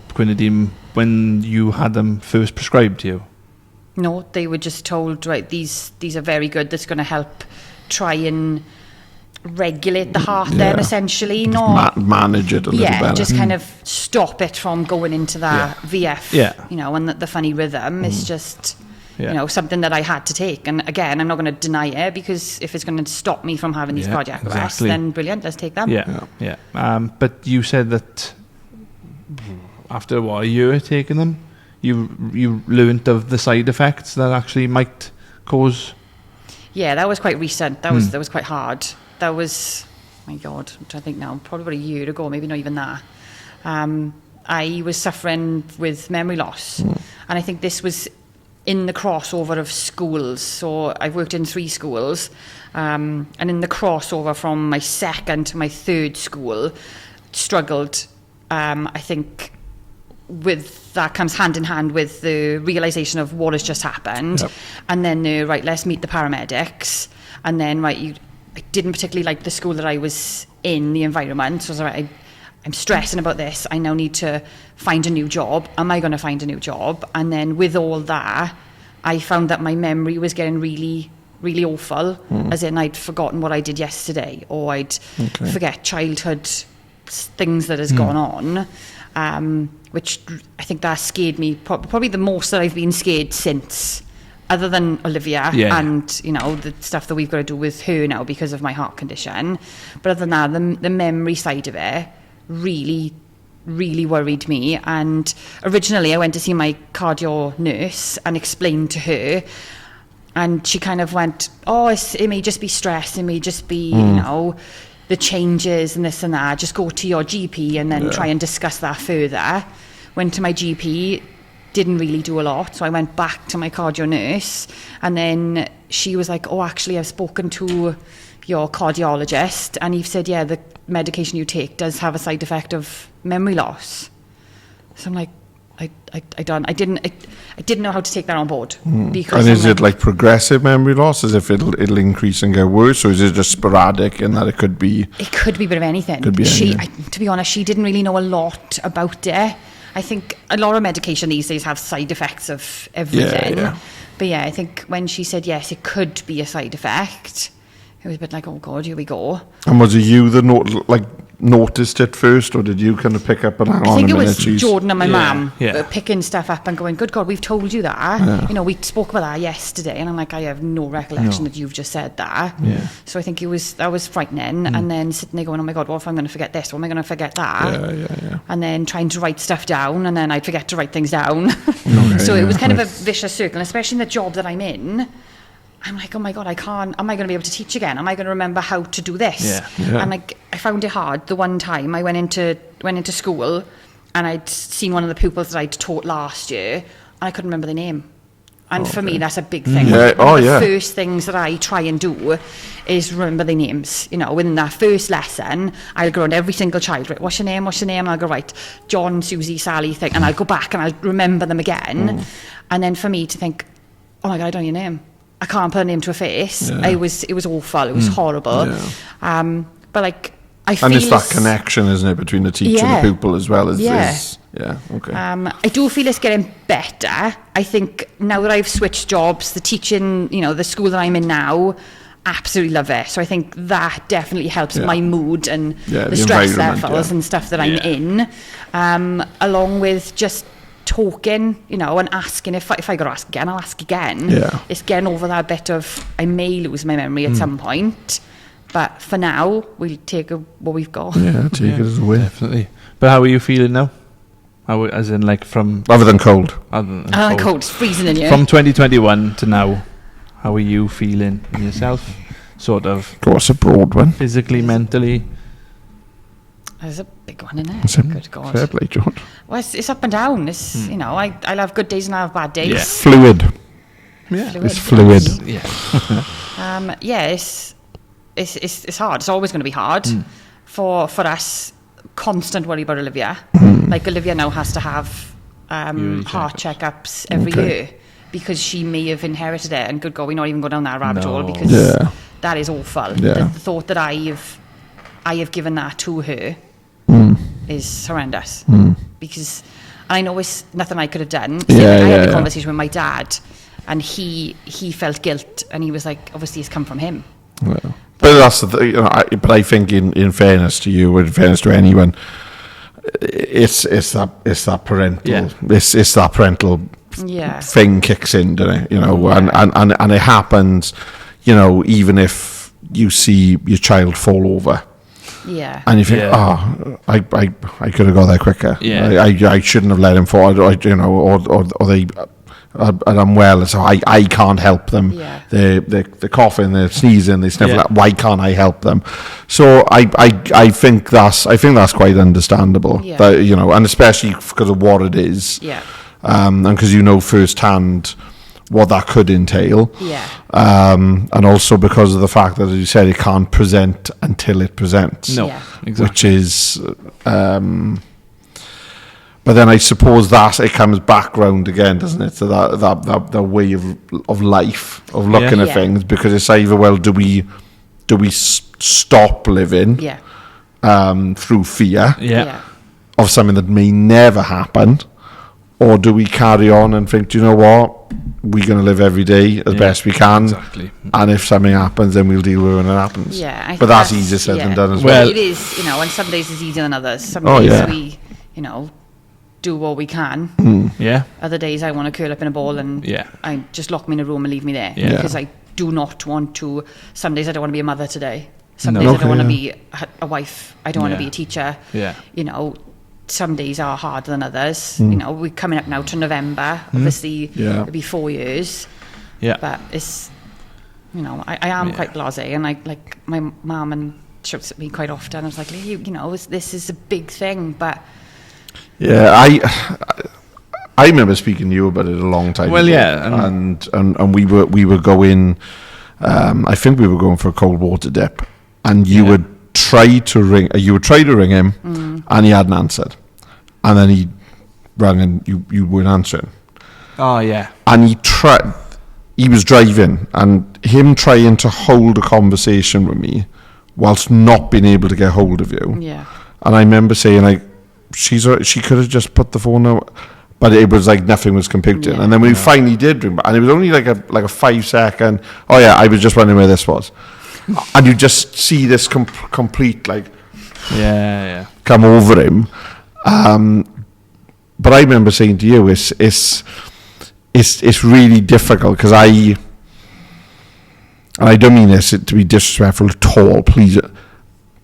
quinidine when you had them first prescribed to you? No, they were just told, right, these are very good. That's going to help try and regulate the heart then, essentially. Not manage it a little better. Just kind of stop it from going into that VF, and the funny rhythm is just, something that I had to take. And again, I'm not going to deny it, because if it's going to stop me from having these cardiac arrests, then brilliant, let's take them. But you said that after a year taking them, you learned of the side effects that actually might cause. Yeah, that was quite recent. That was quite hard. That was, my God, I'm trying to think now, probably about a year ago, maybe not even that. I was suffering with memory loss, and I think this was in the crossover of schools. So I've worked in 3 schools, and in the crossover from my 2nd to my 3rd school, struggled. I think with that comes hand in hand with the realisation of what has just happened, and then let's meet the paramedics, and then I didn't particularly like the school that I was in, the environment. So I was like, I'm stressing about this. I now need to find a new job. Am I going to find a new job? And then with all that, I found that my memory was getting really, really awful, as in I'd forgotten what I did yesterday, or I'd forget childhood things that has gone on, which I think that scared me probably the most that I've been scared since, other than Olivia and, you know, the stuff that we've got to do with her now because of my heart condition. But other than that, the memory side of it really, really worried me. And originally I went to see my cardio nurse and explained to her, and she kind of went, oh, it may just be stress, it may just be, you know, the changes and this and that, just go to your GP and then try and discuss that further. Went to my GP, didn't really do a lot, so I went back to my cardio nurse, and then she was like, oh, actually I've spoken to your cardiologist and you've said, yeah, the medication you take does have a side effect of memory loss. So I'm like, I didn't know how to take that on board. Because and is it like progressive memory loss, as if it'll increase and get worse, or is it just sporadic in that it could be a bit of anything? Could be to be honest, she didn't really know a lot about it. I think a lot of medication these days have side effects of everything. But yeah, I think when she said yes, it could be a side effect, it was a bit like, oh God, here we go. And was it you that noticed it first, or did you kind of pick up and hang on a minute? I think it was Jordan and my mum Yeah. picking stuff up and going, good God, we've told you that. Yeah. You know, we spoke about that yesterday, and I'm like, I have no recollection that you've just said that. Yeah. So I think that was frightening. And then sitting there going, oh my God, what if I'm going to forget this? What am I going to forget that? Yeah. And then trying to write stuff down, and then I'd forget to write things down. So it was kind of a vicious circle, and especially in the job that I'm in. I'm like, oh my God, am I going to be able to teach again? Am I going to remember how to do this? Yeah. And like, I found it hard. The one time I went into school, and I'd seen one of the pupils that I'd taught last year, and I couldn't remember the name. And for me, that's a big thing. Yeah. One of the first things that I try and do is remember the names. You know, within that first lesson, I'll go around every single child. Right, what's your name? And I'll go, right, John, Susie, Sally, thing. And I'll go back and I'll remember them again. And then for me to think, oh my God, I don't know your name. I can't put a name to a face. Yeah. It was awful. It was horrible. Yeah. But like, I feel... And it's that connection, isn't it, between the teacher and the pupil as well? Okay. I do feel it's getting better. I think now that I've switched jobs, the teaching, you know, the school that I'm in now, absolutely love it. So I think that definitely helps my mood and the stress levels and stuff that I'm in, along with just talking, you know, and asking. If I got to ask again, I'll ask again. It's getting over that bit of I may lose my memory at some point, but for now we'll take what we've got. Take it as a win. Definitely. But how are you feeling now? As in, like, from... Other than cold. Cold. It's freezing in here. From 2021 to now, how are you feeling in yourself? Sort of... What's a broad one? Physically, mentally? There's a big one in there. Good God. Fair play, John. Well, it's up and down. It's, you know, I'll have good days and I'll have bad days. Yeah. Fluid. It's fluid. It's hard. It's always going to be hard for us. Constant worry about Olivia. Like, Olivia now has to have heart checkups every year because she may have inherited it. And good God, we're not even going down that rabbit hole because that is awful. The thought that I have given that to her is horrendous. Because I know it's nothing I could have done. I had a conversation with my dad, and he felt guilt, and he was like, obviously it's come from him. Well, but that's the thing, you know, but I think in fairness to you, in fairness to anyone, it's that parental it's that parental thing kicks in, doesn't it? You know, and it happens, you know, even if you see your child fall over. And you think, I could have got there quicker. I shouldn't have let him fall. Or they are unwell, so I can't help them. They're coughing, they're sneezing, they sniffle. Why can't I help them? So I think that's quite understandable. That, you know, and especially because of what it is. And because you know firsthand what that could entail. And also because of the fact that, as you said, it can't present until it presents. No, exactly. Which is... but then I suppose that it comes back round again, doesn't it? To that way of life, of looking at things, because it's either, well, do we stop living through fear Yeah. of something that may never happen, or do we carry on and think, do you know what, we're going to live every day as best we can, Exactly. and if something happens, then we'll deal with it when it happens. Yeah, I think but that's easier said than done as well. It is, and some days it's easier than others. Some Oh, days yeah. we, do what we can. Yeah. Other days I want to curl up in a ball and I just lock me in a room and leave me there. Yeah. Because I do not want to. Some days I don't want to be a mother today. Some No. days I Okay, don't want to yeah. be a wife. I don't want to be a teacher. Yeah. Some days are harder than others. We're coming up now to November. Obviously, it'll be 4 years. Yeah. But it's, I am quite blasé, and like my mum and shouts at me quite often. I was like, this is a big thing, but Yeah, I remember speaking to you about it a long time ago. Yeah, and we were going. I think we were going for a cold water dip, and you would try to ring. You would try to ring him, and he hadn't answered, and then he rang and you weren't answering. Oh yeah. And he was driving, and him trying to hold a conversation with me whilst not being able to get hold of you. yeah. And I remember saying, like, she could have just put the phone out, but it was like nothing was computing. Yeah. And then when we finally did ring, and it was only like a 5-second, oh yeah, I was just wondering where this was. And you just see this complete, like, Yeah. come over him. But I remember saying to you, it's really difficult, because and I don't mean this to be disrespectful at all, please.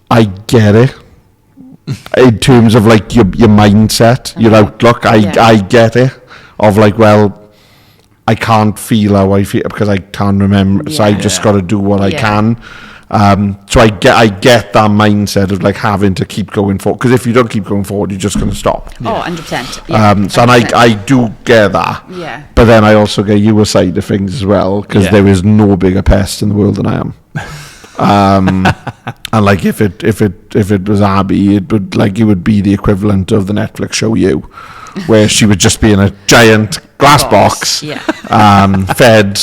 I get it. In terms of like your mindset, your outlook, I get it. Of like, well, I can't feel how I feel because I can't remember, so I just got to do what I can. So I get that mindset of like having to keep going forward, because if you don't keep going forward, you're just going to stop. Oh, 100%. Yeah, So and I do get that. Yeah. But then I also get your side of things as well, because there is no bigger pest in the world than I am. And like if it was Abby, it would be the equivalent of the Netflix show You, where she would just be in a giant glass box, fed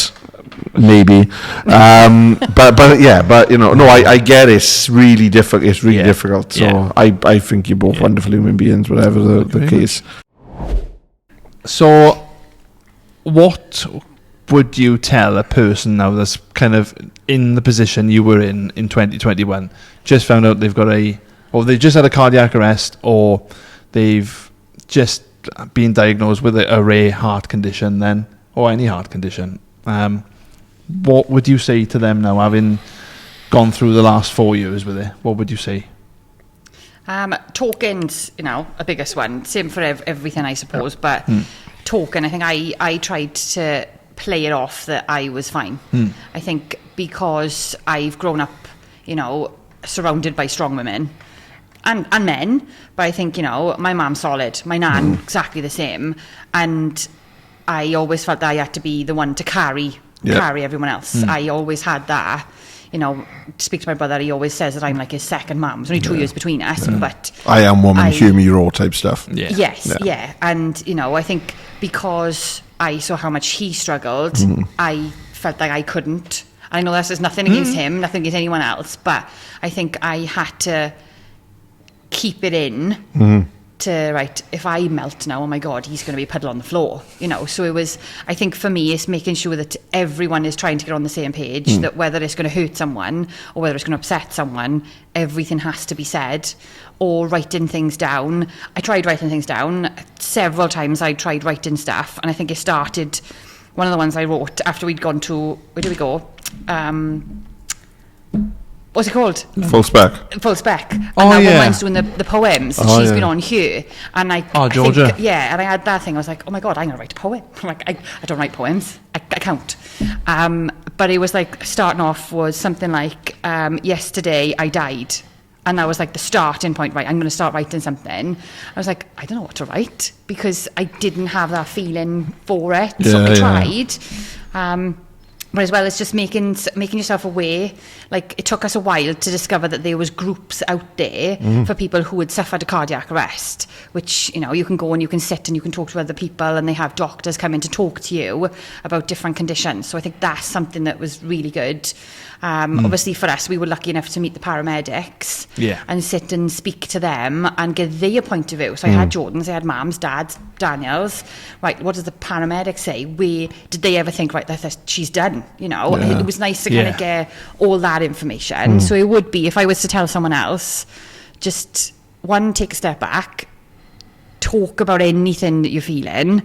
maybe, but I get it's really difficult. It's really difficult. So I think you're both wonderful human beings, whatever the case. So, what would you tell a person now that's kind of in the position you were in 2021? Just found out they've got they just had a cardiac arrest, or they've just been diagnosed with a rare heart condition, then, or any heart condition. What would you say to them now, having gone through the last 4 years with it? What would you say? Talking's, a biggest one. Same for everything, I suppose. But talking, I think I tried to play it off that I was fine. I think because I've grown up, surrounded by strong women and men. But I think, my mum's solid, my nan exactly the same, and I always felt that I had to be the one to carry everyone else. I always had that. To speak to my brother, he always says that I'm like his second mum. There's only 2 years between us, but I am woman, hear me roar type stuff. Yeah. And, I think because I saw how much he struggled, I felt like I couldn't. I know there's nothing against him, nothing against anyone else, but I think I had to keep it in to, right, if I melt now, oh my God, he's going to be a puddle on the floor, So it was, I think for me, it's making sure that everyone is trying to get on the same page, that whether it's going to hurt someone or whether it's going to upset someone, everything has to be said, or writing things down. I tried writing things down. Several times I tried writing stuff, and I think it started, one of the ones I wrote after we'd gone to, where did we go? What's it called? Full Spec. Full Spec. And Oh, that yeah. woman's doing the poems. She's been on here. And I Georgia. think, and I had that thing. I was like, oh my God, I'm going to write a poem. I'm like, I don't write poems. I can't. But it was like, starting off was something like, yesterday I died. And that was like the starting point, right? I'm going to start writing something. I was like, I don't know what to write, because I didn't have that feeling for it. So I tried. But as well as just making yourself aware, like it took us a while to discover that there was groups out there for people who had suffered a cardiac arrest, which, you know, you can go and you can sit and you can talk to other people, and they have doctors come in to talk to you about different conditions. So I think that's something that was really good. Obviously for us, we were lucky enough to meet the paramedics and sit and speak to them and get their point of view. So I had Jordan's, I had Mum's, Dad's, Daniel's. Right, what does the paramedic say? Where did they ever think, right, that she's done? You know, it was nice to kind of get all that information. So it would be, if I was to tell someone else, just one, take a step back, talk about anything that you're feeling,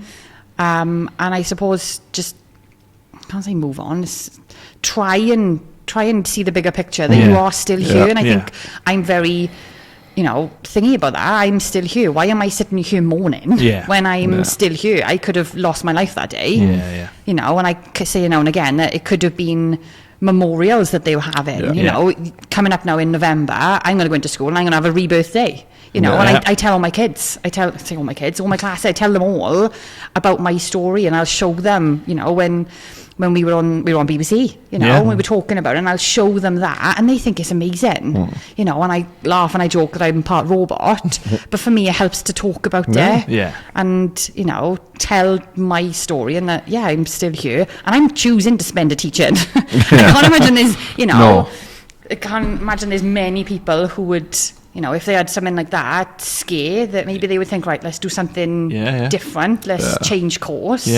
and I suppose just, I can't say move on, just try and see the bigger picture, that you are still here. And I think I'm very, you know, thingy about that. I'm still here. Why am I sitting here mourning when I'm still here? I could have lost my life that day. You know, and I say now and again that it could have been memorials that they were having. You know, coming up now in November, I'm going to go into school and I'm going to have a rebirth day. You know, and I tell all my kids, all my class, I tell them all about my story, and I'll show them, you know, when we were on BBC, you know, when we were talking about it, and I'll show them that, and they think it's amazing, you know, and I laugh and I joke that I'm part robot, but for me it helps to talk about it, and, you know, tell my story, and that, I'm still here, and I'm choosing to spend a teaching. I can't imagine there's, you know, I can't imagine there's many people who would, you know, if they had something like that scare, that maybe they would think, right, let's do something different, let's change course.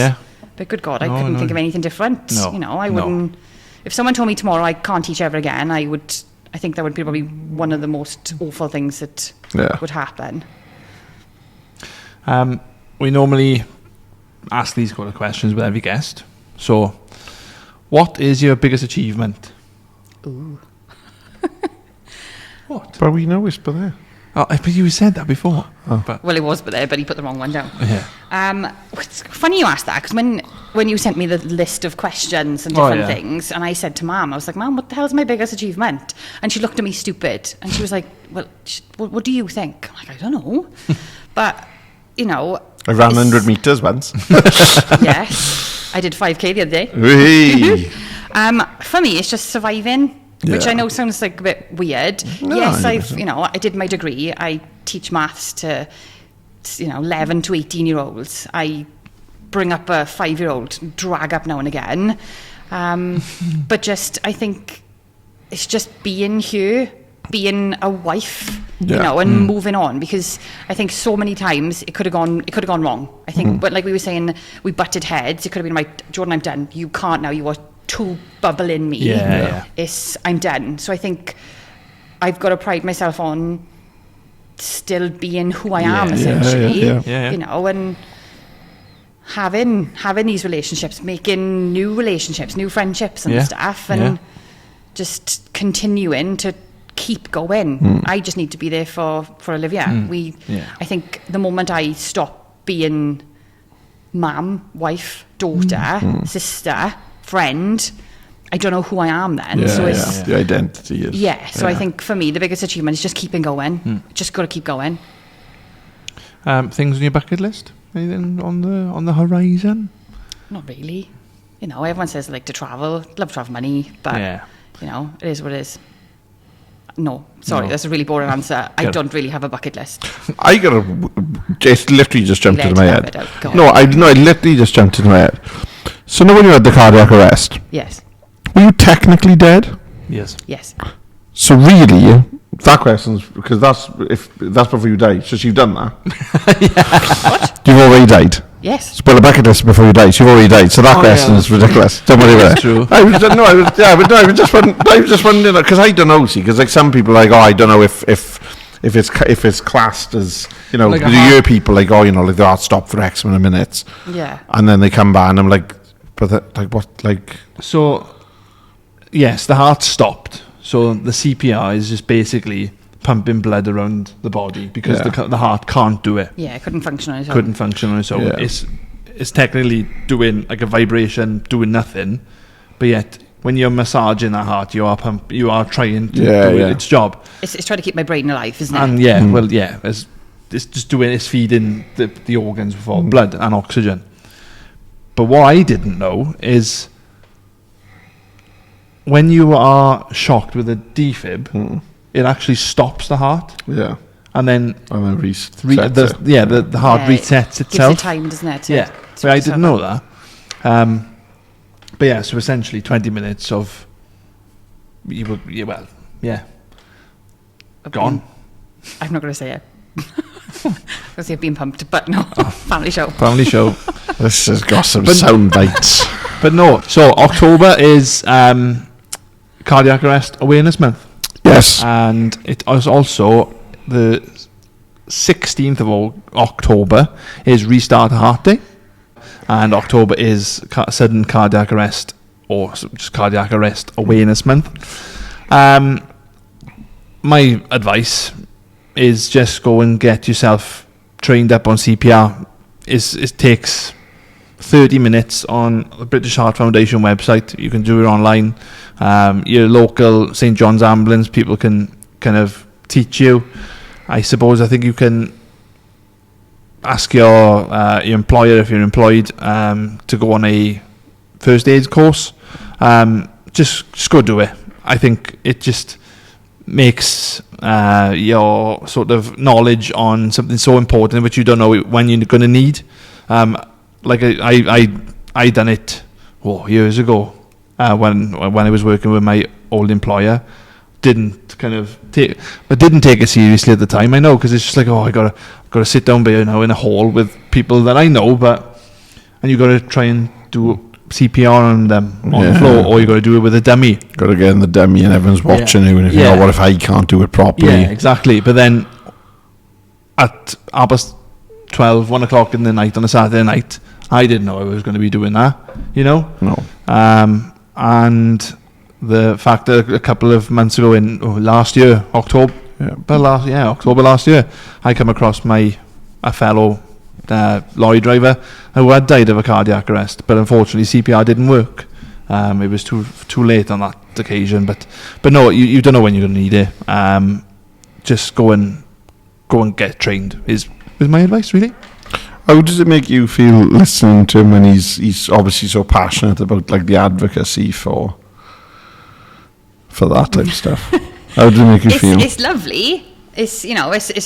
But good God, I couldn't think of anything different. You know, I wouldn't. If someone told me tomorrow I can't teach ever again, I think that would be probably one of the most awful things that would happen. We normally ask these kind of questions with every guest. So, what is your biggest achievement? Ooh. What? But we know it's but there. Oh, but you said that before. Well, it was there, but he put the wrong one down. It's funny you asked that, because when you sent me the list of questions and different things, and I said to Mum, I was like, Mum, what the hell's my biggest achievement? And she looked at me stupid, and she was like, well, what do you think? I'm like, I don't know. But, you know... I ran 100 metres once. Yes. I did 5K the other day. For me, it's just surviving. Which I know sounds like a bit weird. No, yes, I did my degree. I teach maths to, 11 to 18-year-olds. I bring up a 5-year-old, drag up now and again. But just, I think it's just being here, being a wife, you know, and moving on, because I think so many times it could have gone wrong. I think, but like we were saying, we butted heads. It could have been, right, Jordan, I'm done. You can't now. You are too bubbling me. I'm done. So I think I've got to pride myself on still being who I am, essentially. You know, and having these relationships, making new relationships, new friendships and stuff, and just continuing to keep going. I just need to be there for Olivia. I think the moment I stop being mum, wife, daughter, sister, friend, I don't know who I am then. So it's the identity is. So I think for me the biggest achievement is just keeping going. Just got to keep going. Things on your bucket list? Anything on the horizon? Not really. You know, everyone says I like to travel, love to have money, but you know, it is what it is. No, sorry, that's a really boring answer. I don't really have a bucket list. It literally just jumped into my head. I literally just jumped into my head. So now when you had the cardiac arrest, yes, were you technically dead? Yes. So really, that question's because that's before you died. So you've done that. What? You've already died. Yes. Well, a bucket list before you died. So you've already died. So that question is ridiculous. Don't worry about it. True. I was just wondering because I don't know. See, because like some people are like, I don't know if it's classed as, you know, like the year people like, you know, like the heart stopped for X amount of minutes. Yeah. And then they come back and I'm like, but like what, like? So, yes, the heart stopped. So the CPR is just basically pumping blood around the body because the heart can't do it. Yeah, it couldn't function on its own. Yeah. It's technically doing like a vibration, doing nothing, but yet when you're massaging that heart, you are trying to do its job. It's trying to keep my brain alive, isn't it? And it's just it's feeding the organs with all blood and oxygen. But what I didn't know is when you are shocked with a defib, it actually stops the heart. Yeah. And then resets the heart resets itself. Gives it time, doesn't it? Yeah. So I didn't know that. But yeah, so essentially 20 minutes of gone. I'm not going to say it. Because you've been pumped, but no. Family show. Family show. This has got some sound bites. But no, so October is Cardiac Arrest Awareness Month. Yes. And it is also the 16th of October is Restart Heart Day. And October is Sudden Cardiac Arrest, or just Cardiac Arrest Awareness Month. My advice is just go and get yourself trained up on CPR. It takes 30 minutes on the British Heart Foundation website. You can do it online. Your local St. John's ambulance people can kind of teach you. I think you can ask your employer, if you're employed, to go on a first aid course. Just go do it. I think it just makes your sort of knowledge on something so important which you don't know when you're going to need. Like I done it years ago when I was working with my old employer. Didn't take it seriously at the time. I know, because it's just like, I gotta sit down there now in a hall with people that I know, and you gotta try and do CPR on them on the floor, or you gotta do it with a dummy. Got to get in the dummy and everyone's watching you, and what if I can't do it properly? Yeah, exactly. But then at 12, 1 o'clock in the night on a Saturday night, I didn't know I was going to be doing that. No. And the fact that a couple of months ago last year, October last year, I come across a fellow lorry driver who had died of a cardiac arrest, but unfortunately CPR didn't work. It was too late on that occasion. But no, you don't know when you're going to need it. Just go and get trained is my advice, really. How does it make you feel listening to him when he's obviously so passionate about like the advocacy for that type of stuff? How does it make you feel? It's lovely. It's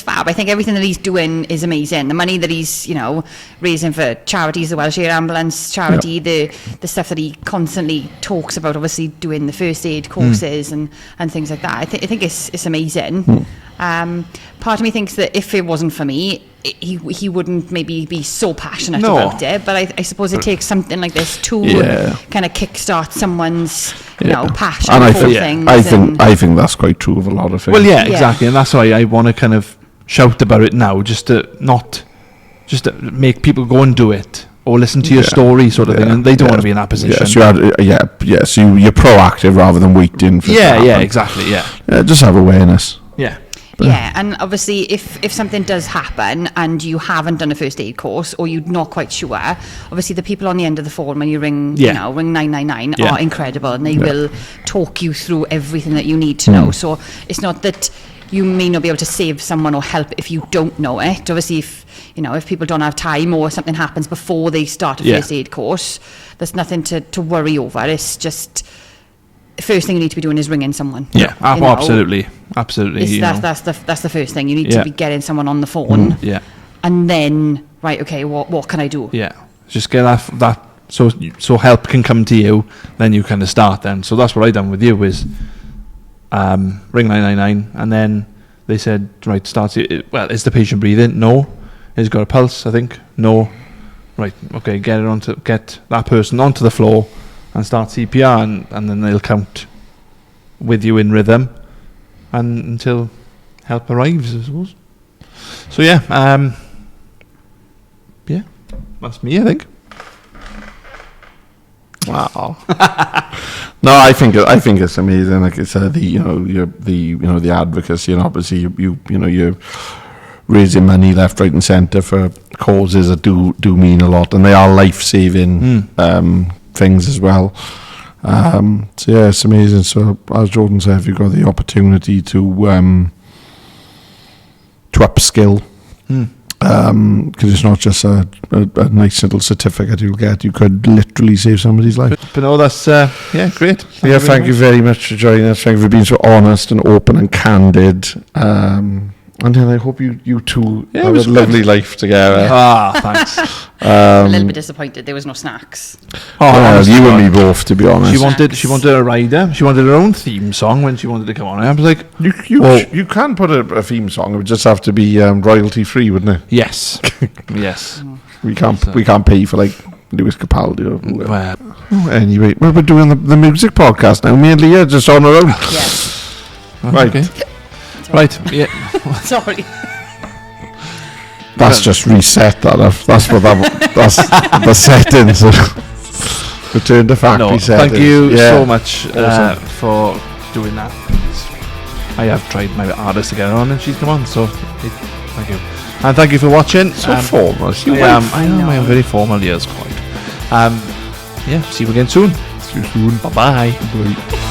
fab. I think everything that he's doing is amazing. The money that he's, raising for charities, the Welsh Air Ambulance charity, the stuff that he constantly talks about, obviously doing the first aid courses and things like that. I think it's amazing. Part of me thinks that if it wasn't for me, he wouldn't maybe be so passionate about it. But I suppose it takes something like this to kind of kickstart someone's passion for things. I think that's quite true of a lot of things. Well, yeah, exactly, and that's why I want to kind of shout about it now, just to make people go and do it or listen to your story, sort of thing, and they don't want to be in that position. So you're proactive rather than waiting for it to happen. Exactly, just have awareness. Yeah, and obviously if something does happen and you haven't done a first aid course or you're not quite sure, obviously the people on the end of the phone when you ring, ring 999 are incredible, and they will talk you through everything that you need to know. So it's not that you may not be able to save someone or help if you don't know it. Obviously, if people don't have time or something happens before they start a first aid course, there's nothing to worry over. It's just first thing you need to be doing is ringing someone. Yeah, absolutely. That's the first thing. You need to be getting someone on the phone. And then, right, okay, what can I do? Yeah, just get that so help can come to you. Then you kind of start then. So that's what I done with you is ring 999, and then they said, right, start it. Well, is the patient breathing? No. Has he got a pulse? I think no. Right, okay, get that person onto the floor and start CPR, and then they'll count with you in rhythm and until help arrives, I suppose. So that's me, I think. Wow. No, I think it's amazing. Like I said, the advocacy, and obviously you're raising money left, right, and centre for causes that do mean a lot, and they are life-saving things as well. It's amazing. So as Jordan said, if you've got the opportunity to upskill because it's not just a nice little certificate you'll get. You could literally save somebody's life. But no, that's great. Thank you very much for joining us. Thank you for being so honest and open and candid. And then I hope you two have a lovely life together. Thanks. A little bit disappointed there was no snacks. Well, you and me both, to be honest. She wanted a rider. She wanted her own theme song when she wanted to come on. I was like, you can put a theme song. It would just have to be royalty free, wouldn't it? yes, yes. We can't pay for like Lewis Capaldi or whoever. Well, Anyway, we're doing the music podcast now. Me and Leah just on our own. Yes. Right. Okay. Right. Yeah. Sorry. That's just reset that. That's that's the settings. Return to factory settings. Thank you Yeah. so much Awesome. for doing that. I have tried my hardest to get her on, and she's come on. So thank you, and thank you for watching. So formal. I am very formal. Yes, quite. Yeah. See you again soon. See you soon. Bye bye. Bye.